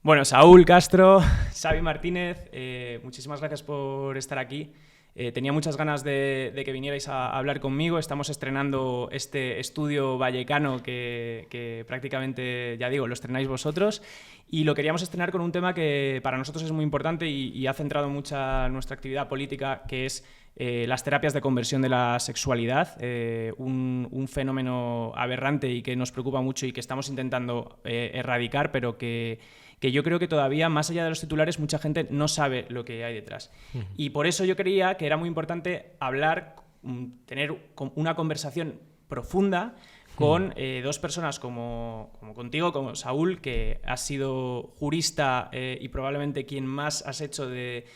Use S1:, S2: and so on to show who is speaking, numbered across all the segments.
S1: Bueno, Saúl Castro, Xavi Martínez, muchísimas gracias por estar aquí. Tenía muchas ganas de que vinierais a hablar conmigo. Estamos estrenando este estudio vallecano que prácticamente, ya digo, lo estrenáis vosotros. Y lo queríamos estrenar con un tema que para nosotros es muy importante y ha centrado mucha nuestra actividad política, que es las terapias de conversión de la sexualidad, un fenómeno aberrante y que nos preocupa mucho y que estamos intentando erradicar, pero que yo creo que todavía, más allá de los titulares, mucha gente no sabe lo que hay detrás. Y por eso yo creía que era muy importante hablar, tener una conversación profunda con dos personas como contigo, como Saúl, que has sido jurista y probablemente quien más has hecho de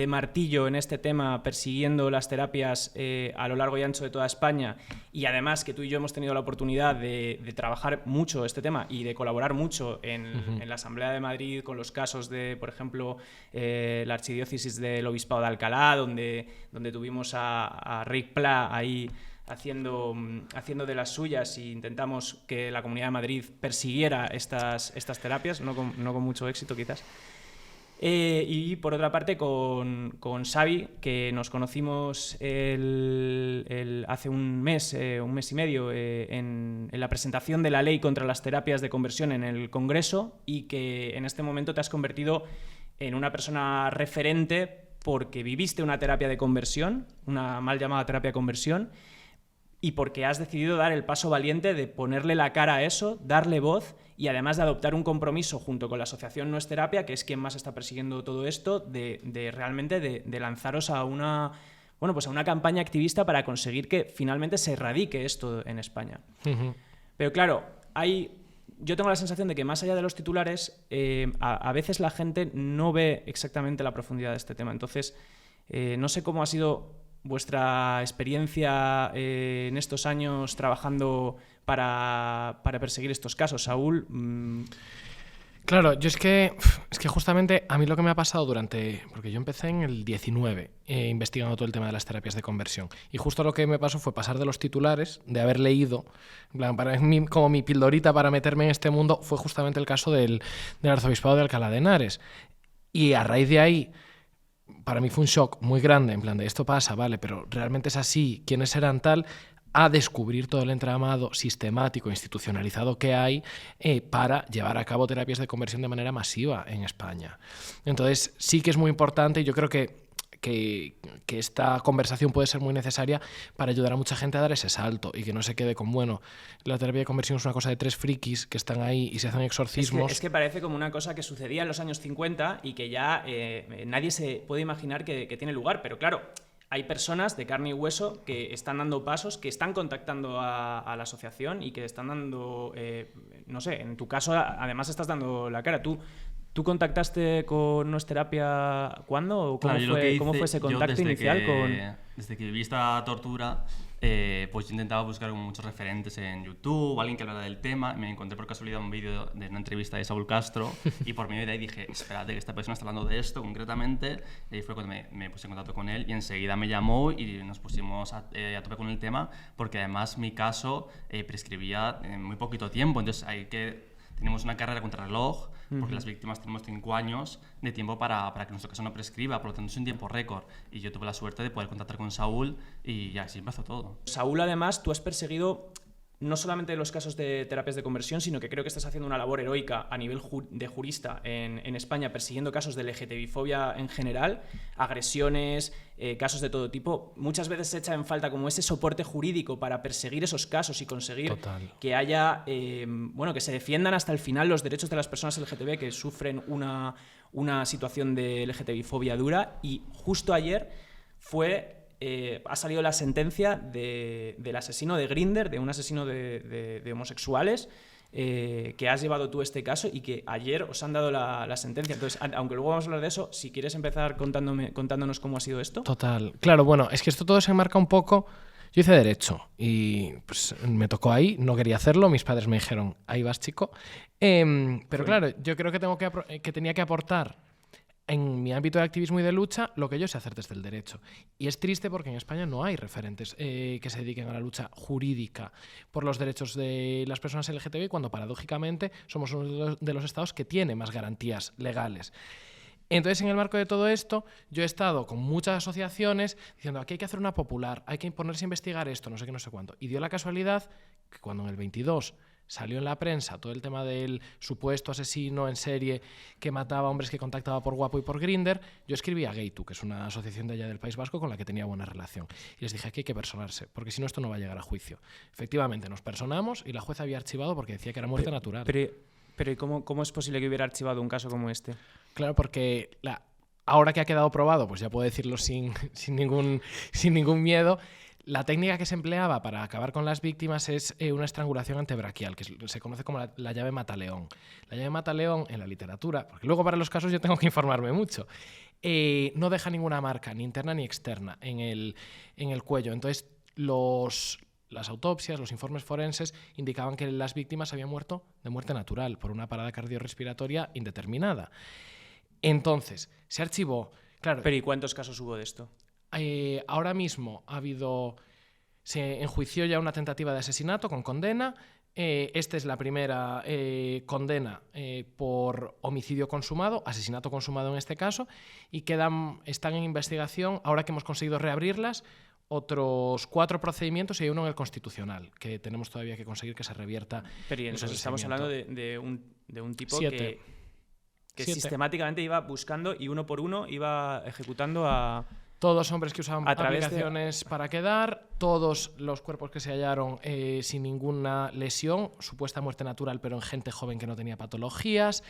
S1: martillo en este tema, persiguiendo las terapias a lo largo y ancho de toda España, y además que tú y yo hemos tenido la oportunidad de trabajar mucho este tema y de colaborar mucho en la Asamblea de Madrid con los casos de, por ejemplo, la Archidiócesis del Obispado de Alcalá, donde tuvimos a Rick Pla ahí haciendo de las suyas, y intentamos que la Comunidad de Madrid persiguiera estas terapias, no con mucho éxito quizás. Y por otra parte con Xavi, que nos conocimos hace un mes y medio en la presentación de la ley contra las terapias de conversión en el Congreso, y que en este momento te has convertido en una persona referente porque viviste una terapia de conversión, una mal llamada terapia de conversión, y porque has decidido dar el paso valiente de ponerle la cara a eso, darle voz, y además de adoptar un compromiso junto con la asociación No es Terapia, que es quien más está persiguiendo todo esto, de realmente lanzaros a una campaña activista para conseguir que finalmente se erradique esto en España. Pero claro, yo tengo la sensación de que más allá de los titulares, a veces la gente no ve exactamente la profundidad de este tema. Entonces, no sé cómo ha sido vuestra experiencia en estos años trabajando para perseguir estos casos, Saúl.
S2: Claro, yo es que justamente a mí lo que me ha pasado porque yo empecé en el 19 investigando todo el tema de las terapias de conversión, y justo lo que me pasó fue pasar de los titulares, de haber leído, en plan, como mi pildorita para meterme en este mundo, fue justamente el caso del Arzobispado de Alcalá de Henares. Y a raíz de ahí, para mí fue un shock muy grande, en plan de esto pasa, vale, pero realmente es así, quiénes eran tal, a descubrir todo el entramado sistemático, institucionalizado que hay para llevar a cabo terapias de conversión de manera masiva en España. Entonces sí que es muy importante, y yo creo que esta conversación puede ser muy necesaria para ayudar a mucha gente a dar ese salto y que no se quede con, bueno, la terapia de conversión es una cosa de tres frikis que están ahí y se hacen exorcismos.
S1: Es que parece como una cosa que sucedía en los años 50 y que ya nadie se puede imaginar que tiene lugar, pero claro, hay personas de carne y hueso que están dando pasos, que están contactando a la asociación y que están dando, no sé, en tu caso además estás dando la cara. ¿Tú contactaste con No es Terapia cuándo? ¿Cómo fue ese contacto inicial?
S3: Desde que viví esta tortura, pues yo intentaba buscar muchos referentes en YouTube, alguien que hablara del tema. Me encontré por casualidad un vídeo de una entrevista de Saúl Castro y por medio de ahí dije, espérate, que esta persona está hablando de esto concretamente. Y ahí fue cuando me puse en contacto con él y enseguida me llamó y nos pusimos a tope con el tema, porque además mi caso prescribía en muy poquito tiempo. Entonces tenemos una carrera contra reloj, porque las víctimas tenemos 5 años de tiempo para que nuestro caso no prescriba, por lo tanto es un tiempo récord. Y yo tuve la suerte de poder contactar con Saúl y así empezó todo.
S1: Saúl, además, tú has perseguido no solamente los casos de terapias de conversión, sino que creo que estás haciendo una labor heroica a nivel de jurista en España, persiguiendo casos de LGTBI-fobia en general, agresiones, casos de todo tipo. Muchas veces se echa en falta como ese soporte jurídico para perseguir esos casos y conseguir que haya, que se defiendan hasta el final los derechos de las personas LGTB que sufren una situación de LGTBI-fobia dura. Y justo ayer ha salido la sentencia del asesino de Grindr, de un asesino de homosexuales, que has llevado tú este caso y que ayer os han dado la sentencia. Entonces, aunque luego vamos a hablar de eso, si quieres empezar contándonos cómo ha sido esto.
S2: Total. Claro, bueno, es que esto todo se enmarca un poco. Yo hice Derecho y pues me tocó ahí, no quería hacerlo, mis padres me dijeron, ahí vas, chico. Pero claro, yo creo que tenía que aportar en mi ámbito de activismo y de lucha, lo que yo sé hacer desde el derecho. Y es triste porque en España no hay referentes que se dediquen a la lucha jurídica por los derechos de las personas LGTBI, cuando paradójicamente somos uno de los estados que tiene más garantías legales. Entonces, en el marco de todo esto, yo he estado con muchas asociaciones diciendo aquí hay que hacer una popular, hay que ponerse a investigar esto, no sé qué, no sé cuánto. Y dio la casualidad que cuando en el 22 salió en la prensa todo el tema del supuesto asesino en serie que mataba a hombres que contactaba por Guapo y por Grindr, yo escribí a Gaytu, que es una asociación de allá del País Vasco con la que tenía buena relación. Y les dije aquí hay que personarse, porque si no esto no va a llegar a juicio. Efectivamente, nos personamos y la jueza había archivado porque decía que era muerte natural.
S1: Pero ¿y cómo es posible que hubiera archivado un caso como este?
S2: Claro, porque ahora que ha quedado probado, pues ya puedo decirlo sin ningún miedo, la técnica que se empleaba para acabar con las víctimas es una estrangulación antebraquial, que se conoce como la llave mataleón. La llave mataleón en la literatura, porque luego para los casos yo tengo que informarme mucho, no deja ninguna marca, ni interna ni externa, en el cuello. Entonces, las autopsias, los informes forenses indicaban que las víctimas habían muerto de muerte natural por una parada cardiorrespiratoria indeterminada. Entonces, se archivó. Claro,
S1: ¿Pero y cuántos casos hubo de esto?
S2: Ahora mismo se enjuició ya una tentativa de asesinato con condena. Esta es la primera condena por homicidio consumado, asesinato consumado en este caso, y están en investigación, ahora que hemos conseguido reabrirlas, otros 4 procedimientos y hay uno en el Constitucional, que tenemos todavía que conseguir que se revierta.
S1: Pero entonces estamos hablando de un tipo
S2: 7.
S1: que sistemáticamente iba buscando y uno por uno iba ejecutando a...
S2: Todos hombres que usaban
S1: a través
S2: aplicaciones para quedar, todos los cuerpos que se hallaron sin ninguna lesión, supuesta muerte natural, pero en gente joven que no tenía patologías,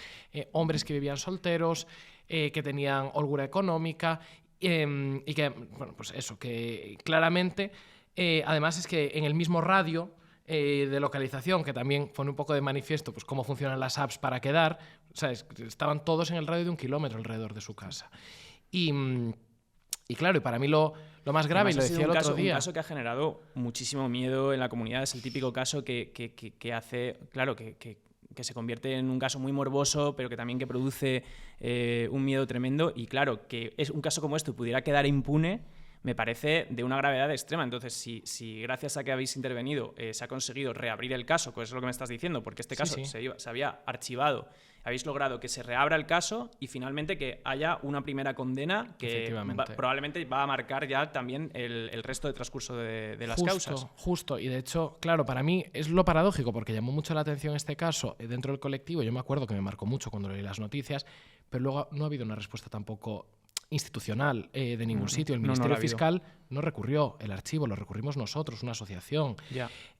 S2: hombres que vivían solteros, que tenían holgura económica y que, bueno, pues eso, que claramente, además es que en el mismo radio de localización, que también pone un poco de manifiesto pues cómo funcionan las apps para quedar, o sea, estaban todos en el radio de 1 kilómetro alrededor de su casa. Y claro, y para mí lo más grave, y lo decía el otro día...
S1: Un caso que ha generado muchísimo miedo en la comunidad, es el típico caso que hace, claro, que se convierte en un caso muy morboso, pero que también que produce un miedo tremendo. Y claro, que es un caso como este pudiera quedar impune, me parece de una gravedad extrema. Entonces, si gracias a que habéis intervenido se ha conseguido reabrir el caso, pues es lo que me estás diciendo, porque este caso se había archivado, habéis logrado que se reabra el caso y finalmente que haya una primera condena que probablemente va a marcar ya también el resto de transcurso de las causas.
S2: Justo, y de hecho, claro, para mí es lo paradójico, porque llamó mucho la atención este caso dentro del colectivo. Yo me acuerdo que me marcó mucho cuando leí las noticias, pero luego no ha habido una respuesta tampoco institucional de ningún sitio. El Ministerio Fiscal no recurrió el archivo, lo recurrimos nosotros, una asociación.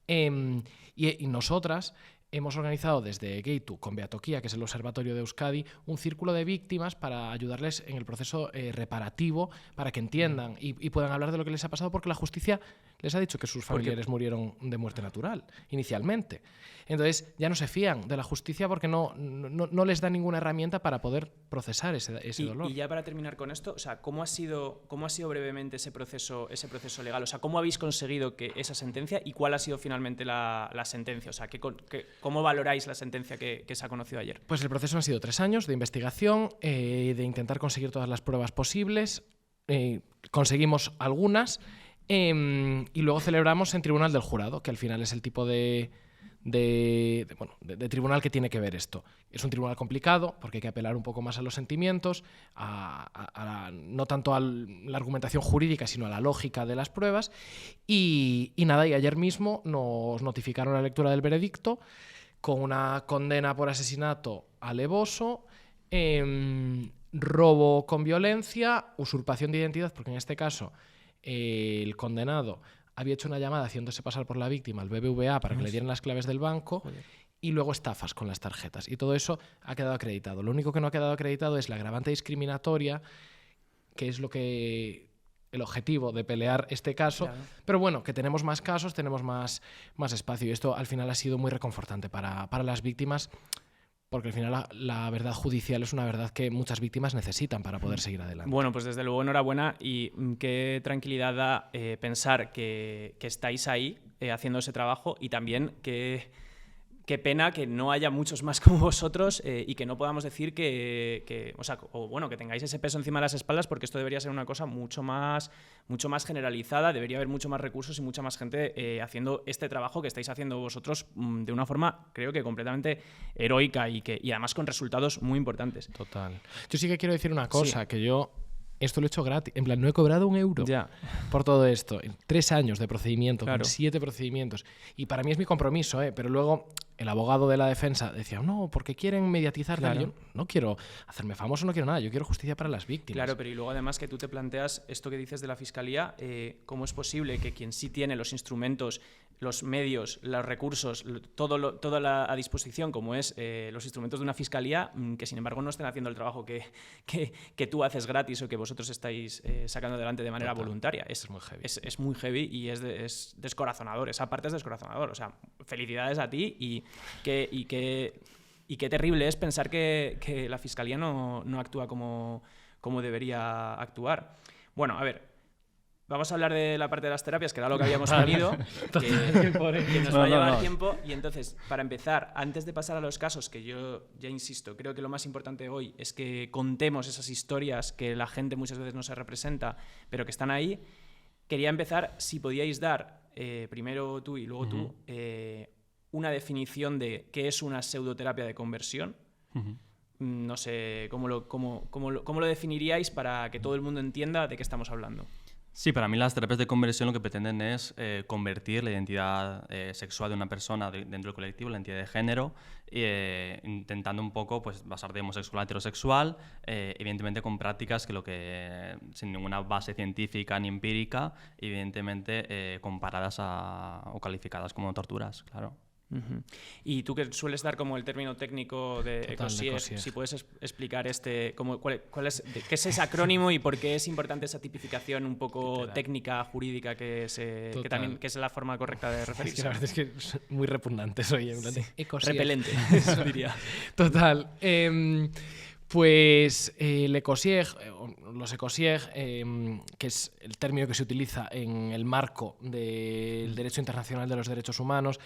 S2: Y nosotras hemos organizado desde Gaytu con Beatoquía, que es el Observatorio de Euskadi, un círculo de víctimas para ayudarles en el proceso reparativo, para que entiendan y puedan hablar de lo que les ha pasado, porque la justicia les ha dicho que sus familiares murieron de muerte natural, inicialmente. Entonces ya no se fían de la justicia porque no les da ninguna herramienta para poder procesar ese dolor.
S1: Y ya para terminar con esto, o sea, ¿cómo ha sido brevemente ese proceso legal? O sea, ¿cómo habéis conseguido que esa sentencia y cuál ha sido finalmente la sentencia? O sea, ¿cómo valoráis la sentencia que se ha conocido ayer?
S2: Pues el proceso han sido 3 años de investigación, de intentar conseguir todas las pruebas posibles. Conseguimos algunas y luego celebramos en tribunal del jurado, que al final es el tipo de tribunal que tiene que ver esto. Es un tribunal complicado porque hay que apelar un poco más a los sentimientos, no tanto a la argumentación jurídica, sino a la lógica de las pruebas. Y ayer mismo nos notificaron la lectura del veredicto con una condena por asesinato alevoso, robo con violencia, usurpación de identidad, porque en este caso el condenado había hecho una llamada haciéndose pasar por la víctima al BBVA para que le dieran las claves del banco, y luego estafas con las tarjetas. Y todo eso ha quedado acreditado. Lo único que no ha quedado acreditado es la agravante discriminatoria, que es el objetivo de pelear este caso. Claro. Pero bueno, que tenemos más casos, tenemos más espacio. Y esto al final ha sido muy reconfortante para las víctimas, porque al final la verdad judicial es una verdad que muchas víctimas necesitan para poder seguir adelante.
S1: Bueno, pues desde luego enhorabuena, y qué tranquilidad da pensar que estáis ahí haciendo ese trabajo, y también qué qué pena que no haya muchos más como vosotros y que no podamos decir que tengáis ese peso encima de las espaldas, porque esto debería ser una cosa mucho más generalizada, debería haber mucho más recursos y mucha más gente haciendo este trabajo que estáis haciendo vosotros de una forma, creo que completamente heroica y además con resultados muy importantes.
S2: Total. Yo sí que quiero decir una cosa, que yo esto lo he hecho gratis. En plan, no he cobrado €1 por todo esto. 3 años de procedimiento, con 7 procedimientos. Y para mí es mi compromiso, pero luego el abogado de la defensa decía, no, porque quieren mediatizar. Claro. Yo no quiero hacerme famoso, no quiero nada. Yo quiero justicia para las víctimas.
S1: Claro, pero y luego además que tú te planteas esto que dices de la Fiscalía, ¿cómo es posible que quien sí tiene los instrumentos, los medios, los recursos, toda a disposición, como es los instrumentos de una Fiscalía, que sin embargo no estén haciendo el trabajo que tú haces gratis o que vosotros estáis sacando adelante de manera voluntaria? Es muy heavy. Es muy heavy y es descorazonador. Esa parte es descorazonador. O sea, felicidades a ti y qué terrible es pensar que la Fiscalía no actúa como debería actuar. Bueno, a ver, vamos a hablar de la parte de las terapias, que era lo que habíamos venido, que nos va a llevar tiempo. Y entonces, para empezar, antes de pasar a los casos, que yo ya insisto, creo que lo más importante hoy es que contemos esas historias que la gente muchas veces no se representa, pero que están ahí, quería empezar, si podíais dar, primero tú y luego tú, una definición de qué es una pseudoterapia de conversión. No sé, ¿cómo lo definiríais para que todo el mundo entienda de qué estamos hablando?
S3: Sí, para mí las terapias de conversión lo que pretenden es convertir la identidad sexual de una persona dentro del colectivo, la identidad de género, intentando un poco pues, basar de homosexual a heterosexual, evidentemente con prácticas sin ninguna base científica ni empírica, evidentemente comparadas o calificadas como torturas, claro.
S1: Y tú que sueles dar como el término técnico de ECOSIEG, si puedes explicar cuál es, qué es ese acrónimo y por qué es importante esa tipificación un poco técnica, jurídica, que es la forma correcta de referirse.
S2: Es que la verdad es que es muy repugnante, soy en plan de ECOSIEG.
S1: Repelente, eso diría.
S2: Total. Pues el ECOSIEG, los ECOSIEG, que es el término que se utiliza en el marco del derecho internacional de los derechos humanos,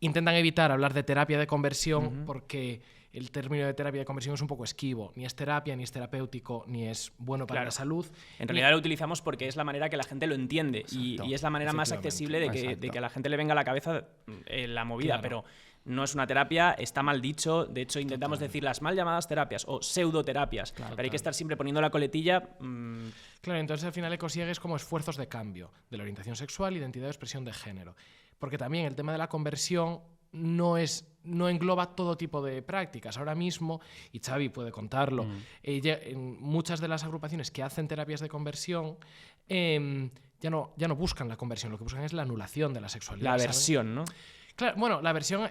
S2: intentan evitar hablar de terapia de conversión porque el término de terapia de conversión es un poco esquivo. Ni es terapia, ni es terapéutico, ni es bueno para la salud.
S1: En realidad lo utilizamos porque es la manera que la gente lo entiende y es la manera más accesible de que a la gente le venga a la cabeza la movida, pero no es una terapia, está mal dicho. De hecho, intentamos decir las mal llamadas terapias o pseudoterapias, pero hay que estar siempre poniendo la coletilla.
S2: Claro, entonces al final ECOSIEG es como esfuerzos de cambio de la orientación sexual, identidad o expresión de género. Porque también el tema de la conversión no engloba todo tipo de prácticas. Ahora mismo, y Xavi puede contarlo, en muchas de las agrupaciones que hacen terapias de conversión ya no buscan la conversión, lo que buscan es la anulación de la sexualidad.
S1: La aversión, ¿no?
S2: Claro, bueno, la aversión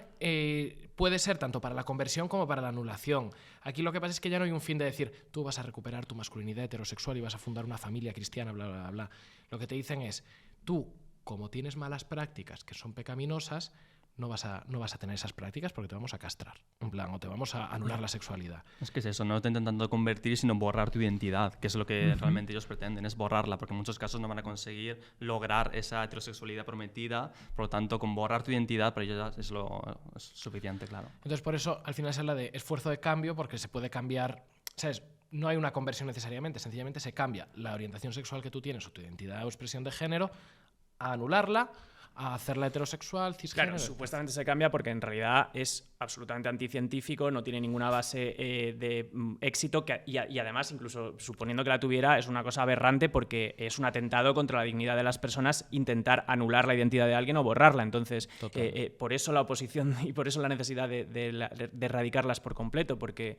S2: puede ser tanto para la conversión como para la anulación. Aquí lo que pasa es que ya no hay un fin de decir tú vas a recuperar tu masculinidad heterosexual y vas a fundar una familia cristiana, bla, bla, bla. Lo que te dicen es tú, como tienes malas prácticas que son pecaminosas, no vas a tener esas prácticas porque te vamos a castrar, en plan, o te vamos a anular la sexualidad.
S3: Es que es eso, no te intentando convertir, sino borrar tu identidad, que es lo que realmente ellos pretenden, es borrarla, porque en muchos casos no van a conseguir lograr esa heterosexualidad prometida, por lo tanto, con borrar tu identidad, para ellos es suficiente, claro.
S2: Entonces, por eso, al final se habla de esfuerzo de cambio, porque se puede cambiar, ¿sabes? No hay una conversión necesariamente, sencillamente se cambia la orientación sexual que tú tienes o tu identidad o expresión de género a anularla, a hacerla heterosexual, cisgénero.
S1: Claro, supuestamente se cambia porque en realidad es absolutamente anticientífico, no tiene ninguna base de éxito y además, incluso suponiendo que la tuviera, es una cosa aberrante porque es un atentado contra la dignidad de las personas intentar anular la identidad de alguien o borrarla. Entonces, por eso la oposición y por eso la necesidad de erradicarlas por completo, porque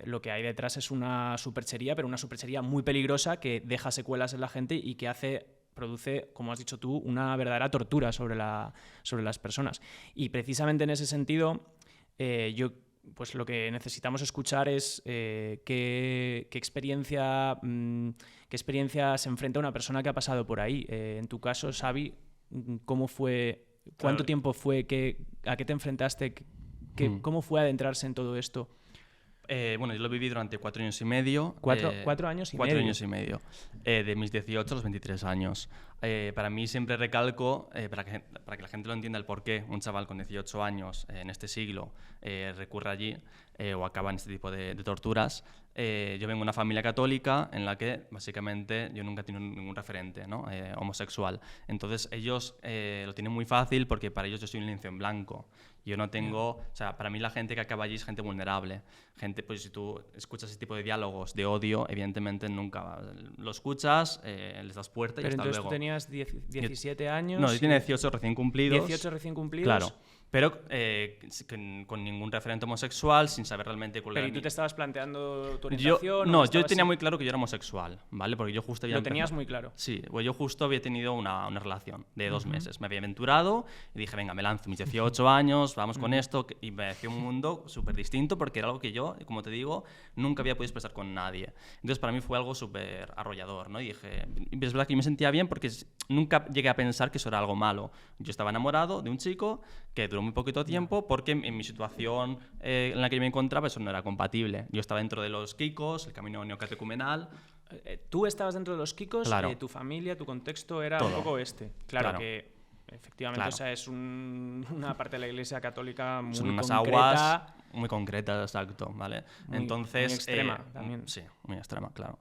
S1: lo que hay detrás es una superchería, pero una superchería muy peligrosa que deja secuelas en la gente y que produce, como has dicho tú, una verdadera tortura sobre las personas. Y precisamente en ese sentido, pues lo que necesitamos escuchar es qué experiencia se enfrenta una persona que ha pasado por ahí. En tu caso, Xavi, ¿cómo fue? ¿Cuánto tiempo fue? ¿A qué te enfrentaste? ¿Cómo fue adentrarse en todo esto?
S3: Bueno, yo lo viví durante 4 años y medio.
S1: ¿Cuatro años y medio?
S3: 4 años y medio. De mis 18 a los 23 años. Para mí siempre recalco, para que la gente lo entienda, el por qué un chaval con 18 años en este siglo recurre allí o acaba en este tipo de torturas. Yo vengo de una familia católica en la que básicamente yo nunca he tenido ningún referente, ¿no? Homosexual. Entonces ellos lo tienen muy fácil porque para ellos yo soy un lienzo en blanco. Yo no tengo, o sea, para mí la gente que acaba allí es gente vulnerable. Gente, pues si tú escuchas ese tipo de diálogos de odio, evidentemente nunca lo escuchas, les das puerta y
S1: Pero
S3: hasta
S1: entonces
S3: luego.
S1: tú tenías 17 años.
S3: No, yo tenía 18 recién cumplidos.
S1: 18 recién cumplidos.
S3: Claro, pero con ningún referente homosexual, sin saber realmente cuál
S1: Pero
S3: era
S1: ¿y tú te estabas planteando tu
S3: yo,
S1: orientación?
S3: no,
S1: o
S3: yo
S1: estabas
S3: tenía muy claro que yo era homosexual, ¿vale? Porque yo justo había
S1: Lo tenías
S3: empezado-
S1: muy claro.
S3: Sí, pues yo justo había tenido una relación de 2 meses. Me había aventurado y dije, venga, me lanzo mis 18 años, vamos con esto. Y me pareció un mundo súper distinto porque era algo que yo, como te digo, nunca había podido expresar con nadie. Entonces para mí fue algo súper arrollador, ¿no? Y dije, y es verdad que yo me sentía bien porque nunca llegué a pensar que eso era algo malo. Yo estaba enamorado de un chico que duró muy poquito tiempo porque en mi situación en la que yo me encontraba eso no era compatible. Yo estaba dentro de los Kikos, el camino neocatecumenal.
S1: Tú estabas dentro de los Kikos,
S3: Claro.
S1: Tu familia, tu contexto era
S3: Todo.
S1: un poco este. Claro,
S3: Claro.
S1: que efectivamente
S3: Claro.
S1: o sea, es una parte de la Iglesia Católica muy
S3: Son unas
S1: concreta.
S3: aguas muy concretas, exacto, ¿vale?
S1: Muy-
S3: Entonces,
S1: muy extrema también.
S3: Sí, muy extrema, claro.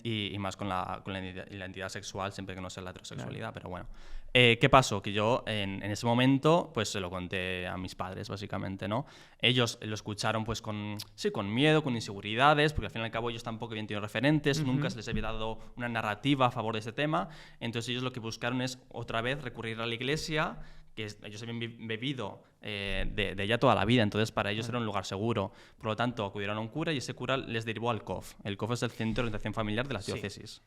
S3: Y más con la identidad sexual, siempre que no sea la heterosexualidad, pero bueno. ¿Qué pasó? Que yo en ese momento pues se lo conté a mis padres, básicamente, ¿no? Ellos lo escucharon pues con miedo, con inseguridades, porque al fin y al cabo ellos tampoco habían tenido referentes, nunca se les había dado una narrativa a favor de ese tema, entonces ellos lo que buscaron es otra vez recurrir a la iglesia, que ellos habían bebido de ella toda la vida, entonces para ellos era un lugar seguro. Por lo tanto, acudieron a un cura y ese cura les derivó al COF. El COF es el Centro de Orientación Familiar de las
S1: Sí.
S3: Diócesis.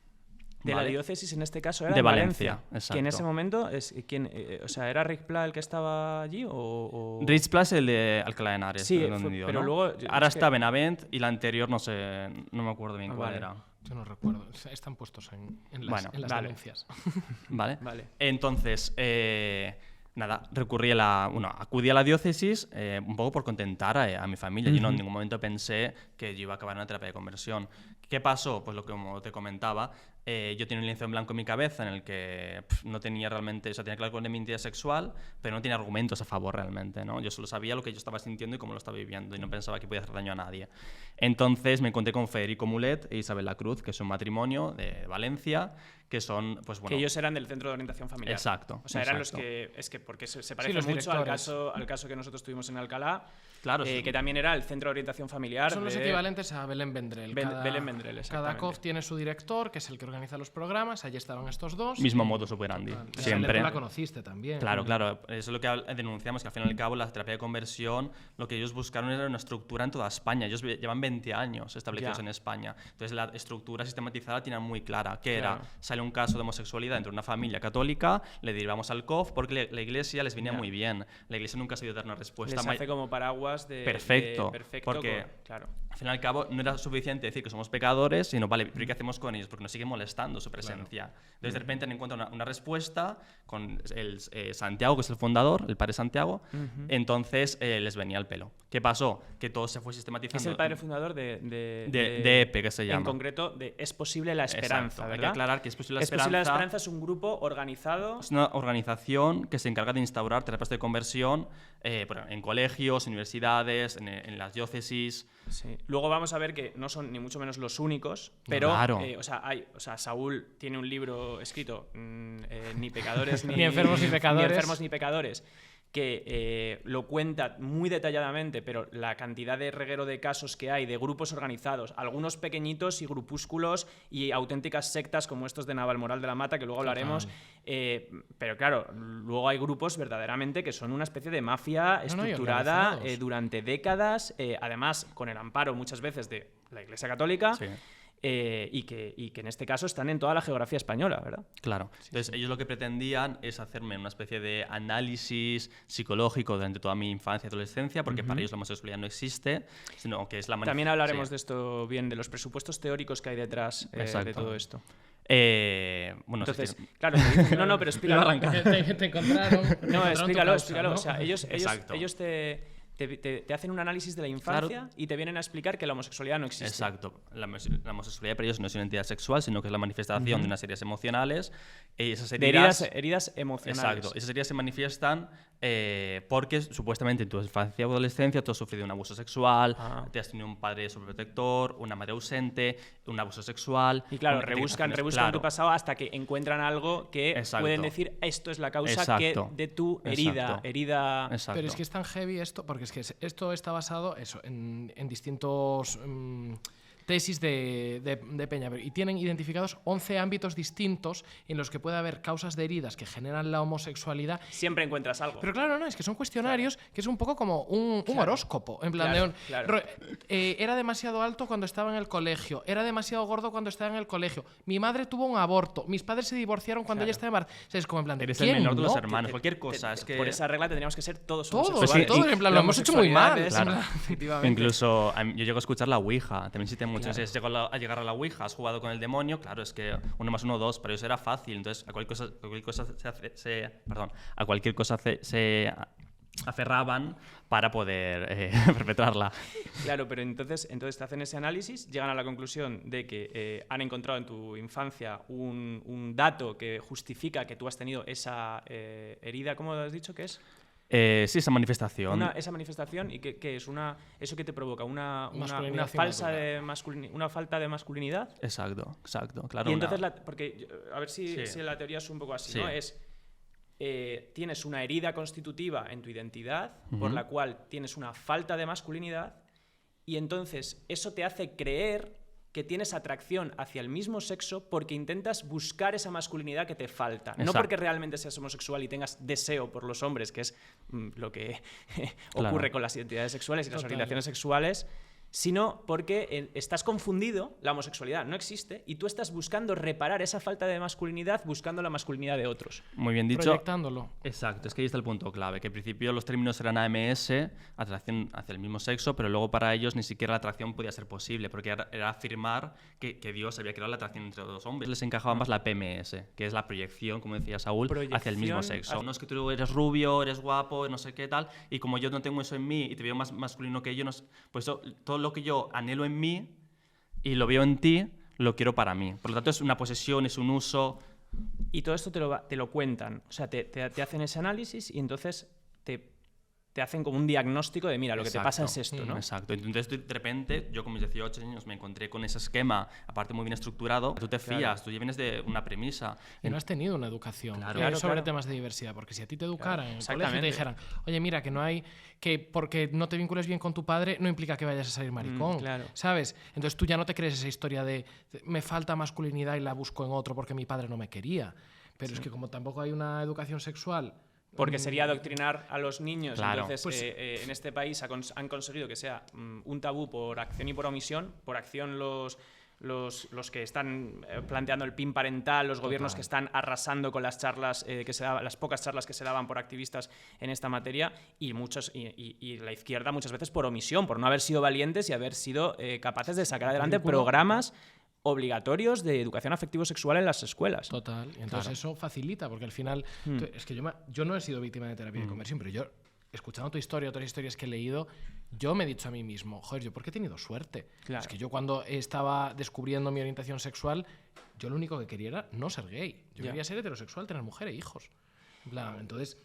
S1: De la
S3: ¿Vale?
S1: diócesis en este caso era
S3: De
S1: en
S3: Valencia,
S1: Que en
S3: exacto.
S1: ese momento es quién, o sea, ¿era Rick Pla el que estaba allí o...?
S3: Rich Plus el de Alcalá de Henares,
S1: Sí,
S3: tengo entendido,
S1: pero
S3: ¿no?
S1: luego,
S3: Ahora
S1: es que-
S3: está Benavent y la anterior no sé, no me acuerdo bien cuál
S1: vale.
S3: era.
S2: Yo no recuerdo. Están puestos en las,
S3: Bueno,
S2: en las
S1: vale.
S2: denuncias.
S3: ¿Vale?
S1: Vale.
S3: Entonces, nada, acudí a la diócesis un poco por contentar a mi familia. Yo no en ningún momento pensé que yo iba a acabar en una terapia de conversión. ¿Qué pasó? Pues lo que como te comentaba, yo tenía un lienzo en blanco en mi cabeza en el que no tenía realmente, o sea, tenía claro con mi identidad sexual, pero no tenía argumentos a favor realmente, ¿no? Yo solo sabía lo que yo estaba sintiendo y cómo lo estaba viviendo y no pensaba que podía hacer daño a nadie. Entonces me encontré con Federico Mulet e Isabel La Cruz, que es un matrimonio de Valencia, que son, pues bueno...
S1: Que ellos eran del Centro de Orientación Familiar.
S3: Exacto,
S1: O sea, eran los
S3: exacto.
S1: que... Es que porque se parece
S2: los
S1: mucho al
S2: directores.
S1: caso que nosotros tuvimos en Alcalá,
S3: Claro, sí.
S1: que también era el Centro de Orientación Familiar.
S2: Son los
S1: de-
S2: equivalentes a Belén Vendrell.
S1: Belén Vendrell,
S2: Cada
S1: exactamente.
S2: COF tiene su director, que es el que organiza los programas. Allí estaban estos dos.
S3: Mismo modus operandi,
S2: Isabel,
S3: siempre.
S2: tú la conociste también.
S3: Claro, claro. Eso es lo que denunciamos, que al fin y al cabo la terapia de conversión, lo que ellos buscaron era una estructura en toda España. Ellos llevan 20 años establecidos
S1: Ya.
S3: en España. Entonces la estructura sistematizada la tenían muy clara, que
S1: Claro.
S3: era, sale un caso de homosexualidad dentro de una familia católica, le derivamos al COF porque la iglesia les venía
S1: Ya.
S3: muy bien. La iglesia nunca ha sabido dar una respuesta.
S1: Les hace como paraguas de...
S3: Perfecto,
S1: perfecto
S3: porque-
S1: claro.
S3: Al fin y al cabo, no era suficiente decir que somos pecadores, sino, vale, pero ¿qué hacemos con ellos? Porque nos sigue molestando su presencia. Entonces, de repente, encuentran una respuesta con el Santiago, que es el fundador, el padre Santiago. Entonces, les venía el pelo. ¿Qué pasó? Que todo se fue sistematizando.
S1: Es el padre fundador de
S3: EPE, que se llama.
S1: En concreto, de Es Posible la Esperanza,
S3: Exacto. Hay que
S1: ¿verdad?
S3: aclarar que Es Posible la
S1: Es Posible la
S3: Esperanza
S1: Esperanza es un grupo organizado...
S3: es una organización que se encarga de instaurar terapias de conversión en colegios, universidades, en las diócesis.
S1: Sí. Luego vamos a ver que no son ni mucho menos los únicos, pero
S3: Claro.
S1: o sea, Saúl tiene un libro escrito, ni pecadores
S2: Ni enfermos ni pecadores.
S1: ni enfermos ni pecadores, que lo cuenta muy detalladamente, pero la cantidad de reguero de casos que hay, de grupos organizados, algunos pequeñitos y grupúsculos y auténticas sectas como estos de Navalmoral de la Mata, que luego hablaremos, pero claro, luego hay grupos verdaderamente que son una especie de mafia
S2: No, no, y
S1: estructurada
S2: organizados.
S1: durante décadas, además con el amparo muchas veces de la Iglesia Católica.
S3: Sí.
S1: Y que en este caso están en toda la geografía española, ¿verdad?
S3: Claro. Entonces, ellos lo que pretendían es hacerme una especie de análisis psicológico durante toda mi infancia y adolescencia, porque para ellos la homosexualidad no existe, sino que es la
S1: También hablaremos
S3: sí.
S1: de esto bien, de los presupuestos teóricos que hay detrás de
S3: Exacto.
S1: todo esto.
S3: Bueno,
S1: Entonces,
S3: es decir,
S1: claro, te dicen, no, pero explícalo.
S2: Te encontraron.
S1: No, explícalo, explícalo.
S2: ¿no?
S1: O sea, ellos
S3: Exacto.
S1: te te hacen un análisis de la infancia y te vienen a explicar que la homosexualidad no existe.
S3: Exacto. La homosexualidad para ellos no es una entidad sexual, sino que es la manifestación de unas heridas emocionales. Y esas
S1: heridas emocionales.
S3: Exacto. Esas heridas se manifiestan porque supuestamente en tu infancia o adolescencia tú has sufrido un abuso sexual, te has tenido un padre sobreprotector, una madre ausente, un abuso sexual.
S1: Y claro, rebuscan tu pasado hasta que encuentran algo que pueden decir esto es la causa de tu herida.
S3: Exacto.
S2: Pero es que es tan heavy esto, porque es que esto está basado en distintos tesis de Peña, y tienen identificados 11 ámbitos distintos en los que puede haber causas de heridas que generan la homosexualidad.
S1: Siempre encuentras algo.
S2: Pero claro, no, es que son cuestionarios que es un poco como un horóscopo, en plan era demasiado alto cuando estaba en el colegio, era demasiado gordo cuando estaba en el colegio, mi madre tuvo un aborto, mis padres se divorciaron cuando ella estaba embarazada. O sea, es como en plan de
S3: eres el menor de los hermanos, cualquier cosa. Es que
S1: por esa regla tendríamos que ser todos
S2: homosexuales. Todos, en plan, lo hemos hecho muy mal.
S3: Claro. Incluso yo llego a escuchar la Ouija, también existen muchas veces. Llego a llegar a la Ouija, has jugado con el demonio, claro, es que 1 más 1, 2, pero eso era fácil, entonces a cualquier cosa se aferraban para poder perpetrarla.
S1: Claro, pero entonces te hacen ese análisis, llegan a la conclusión de que han encontrado en tu infancia un dato que justifica que tú has tenido esa herida, ¿cómo has dicho que es?
S3: Sí, esa manifestación.
S1: Esa manifestación, ¿y qué es? ¿Eso que te provoca? ¿Una falta de masculinidad?
S3: Exacto, claro.
S1: Y entonces, porque a ver si la teoría es un poco así, ¿no? Es, tienes una herida constitutiva en tu identidad por la cual tienes una falta de masculinidad y entonces eso te hace creer que tienes atracción hacia el mismo sexo porque intentas buscar esa masculinidad que te falta.
S3: Exacto.
S1: No porque realmente seas homosexual y tengas deseo por los hombres, que es lo que ocurre con las identidades sexuales y las orientaciones sexuales, sino porque estás confundido, la homosexualidad no existe y tú estás buscando reparar esa falta de masculinidad buscando la masculinidad de otros.
S3: Muy bien dicho.
S2: Proyectándolo.
S3: Exacto, es que ahí está el punto clave, que al principio los términos eran AMS, atracción hacia el mismo sexo, pero luego para ellos ni siquiera la atracción podía ser posible, porque era afirmar que Dios había creado la atracción entre dos hombres. Les encajaba más la PMS, que es la proyección, como decía Saúl, hacia el mismo sexo. No es que tú eres rubio, eres guapo, no sé qué tal, y como yo no tengo eso en mí y te veo más masculino que yo, pues todo lo que yo anhelo en mí y lo veo en ti, lo quiero para mí. Por lo tanto, es una posesión, es un uso.
S1: Y todo esto te lo cuentan. O sea, te hacen ese análisis y entonces te hacen como un diagnóstico de, mira, lo que te pasa es esto, ¿no?
S3: Exacto. Entonces, de repente, yo con mis 18 años me encontré con ese esquema, aparte muy bien estructurado. Tú te fías, tú ya vienes de una premisa.
S2: Y no has tenido una educación sobre temas de diversidad, porque si a ti te educaran en el colegio y te dijeran, oye, mira, que no hay, que porque no te vincules bien con tu padre no implica que vayas a salir maricón, ¿sabes? Entonces tú ya no te crees esa historia de me falta masculinidad y la busco en otro porque mi padre no me quería. Pero es que como tampoco hay una educación sexual.
S1: Porque sería adoctrinar a los niños.
S3: Claro.
S1: Entonces, pues, en este país han conseguido que sea un tabú por acción y por omisión. Por acción los que están planteando el PIN parental, los gobiernos que están arrasando con las charlas las pocas charlas que se daban por activistas en esta materia, y la izquierda muchas veces por omisión, por no haber sido valientes y haber sido capaces de sacar adelante programas obligatorios de educación afectivo-sexual en las escuelas.
S2: Total. Y entonces eso facilita, porque al final... Es que yo no he sido víctima de terapia de conversión, pero yo, escuchando tu historia, otras historias que he leído, yo me he dicho a mí mismo, joder, ¿yo por qué he tenido suerte? Claro. Es que yo cuando estaba descubriendo mi orientación sexual, yo lo único que quería era no ser gay. Yo quería ser heterosexual, tener mujer e hijos. En plan, entonces...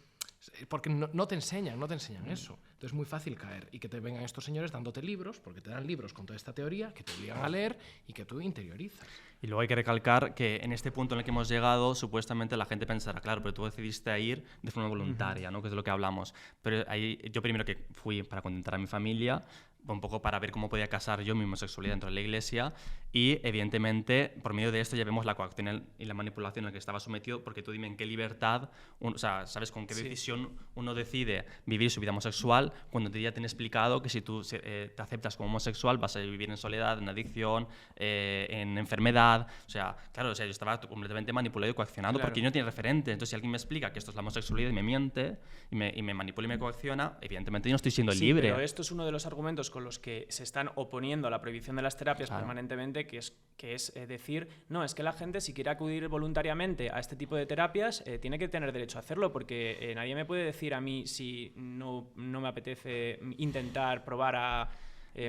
S2: Porque no te enseñan eso. Entonces es muy fácil caer y que te vengan estos señores dándote libros, porque te dan libros con toda esta teoría que te obligan a leer y que tú interiorizas.
S3: Y luego hay que recalcar que en este punto en el que hemos llegado, supuestamente la gente pensará, claro, pero tú decidiste ir de forma voluntaria, ¿no? Que es de lo que hablamos. Pero ahí, yo primero que fui para contentar a mi familia, un poco para ver cómo podía casar yo mi homosexualidad dentro de la iglesia, y evidentemente por medio de esto ya vemos la coacción y la manipulación a la que estaba sometido, porque tú dime en qué libertad, o sea, sabes con qué decisión uno decide vivir su vida homosexual cuando ya te han explicado que si tú te aceptas como homosexual vas a vivir en soledad, en adicción, en enfermedad. O sea, claro, o sea, yo estaba completamente manipulado y coaccionado porque yo no tenía referente. Entonces si alguien me explica que esto es la homosexualidad y me miente y me manipula y me coacciona, evidentemente yo no estoy siendo libre.
S1: Pero esto es uno de los argumentos con los que se están oponiendo a la prohibición de las terapias permanentemente, parece que es decir, no, es que la gente si quiere acudir voluntariamente a este tipo de terapias tiene que tener derecho a hacerlo, porque nadie me puede decir a mí si no me apetece intentar probar a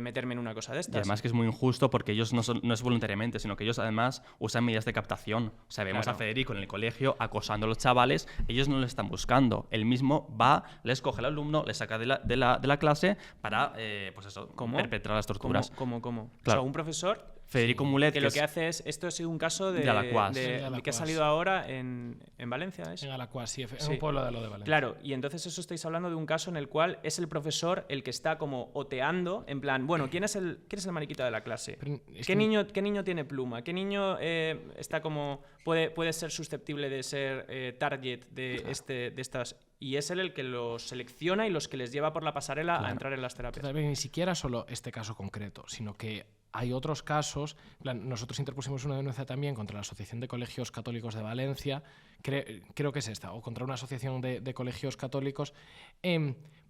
S1: meterme en una cosa de estas.
S3: Y además que es muy injusto porque ellos no es voluntariamente, sino que ellos además usan medidas de captación. O sea, vemos a Federico en el colegio acosando a los chavales, ellos no le están buscando. Él mismo va, les coge al alumno, le saca de la clase para, pues eso, perpetrar las torturas.
S1: ¿Cómo?
S3: Claro.
S1: O sea, un profesor...
S3: Federico Mulet,
S1: que lo que hace es... Esto ha sido un caso de
S3: Alacuás.
S1: que ha salido ahora en Valencia, ¿es?
S2: En Alacuás, sí, en un pueblo de lo de Valencia.
S1: Claro, y entonces eso estáis hablando de un caso en el cual es el profesor el que está como oteando, en plan, bueno, ¿quién es el mariquita de la clase? ¿Qué niño tiene pluma? ¿Qué niño está como puede ser susceptible de ser target de estas? Y es él el que los selecciona y los que les lleva por la pasarela a entrar en las terapias.
S2: Entonces, ni siquiera solo este caso concreto, sino que hay otros casos. Nosotros interpusimos una denuncia también contra la Asociación de Colegios Católicos de Valencia, creo que es esta, o contra una asociación de colegios católicos,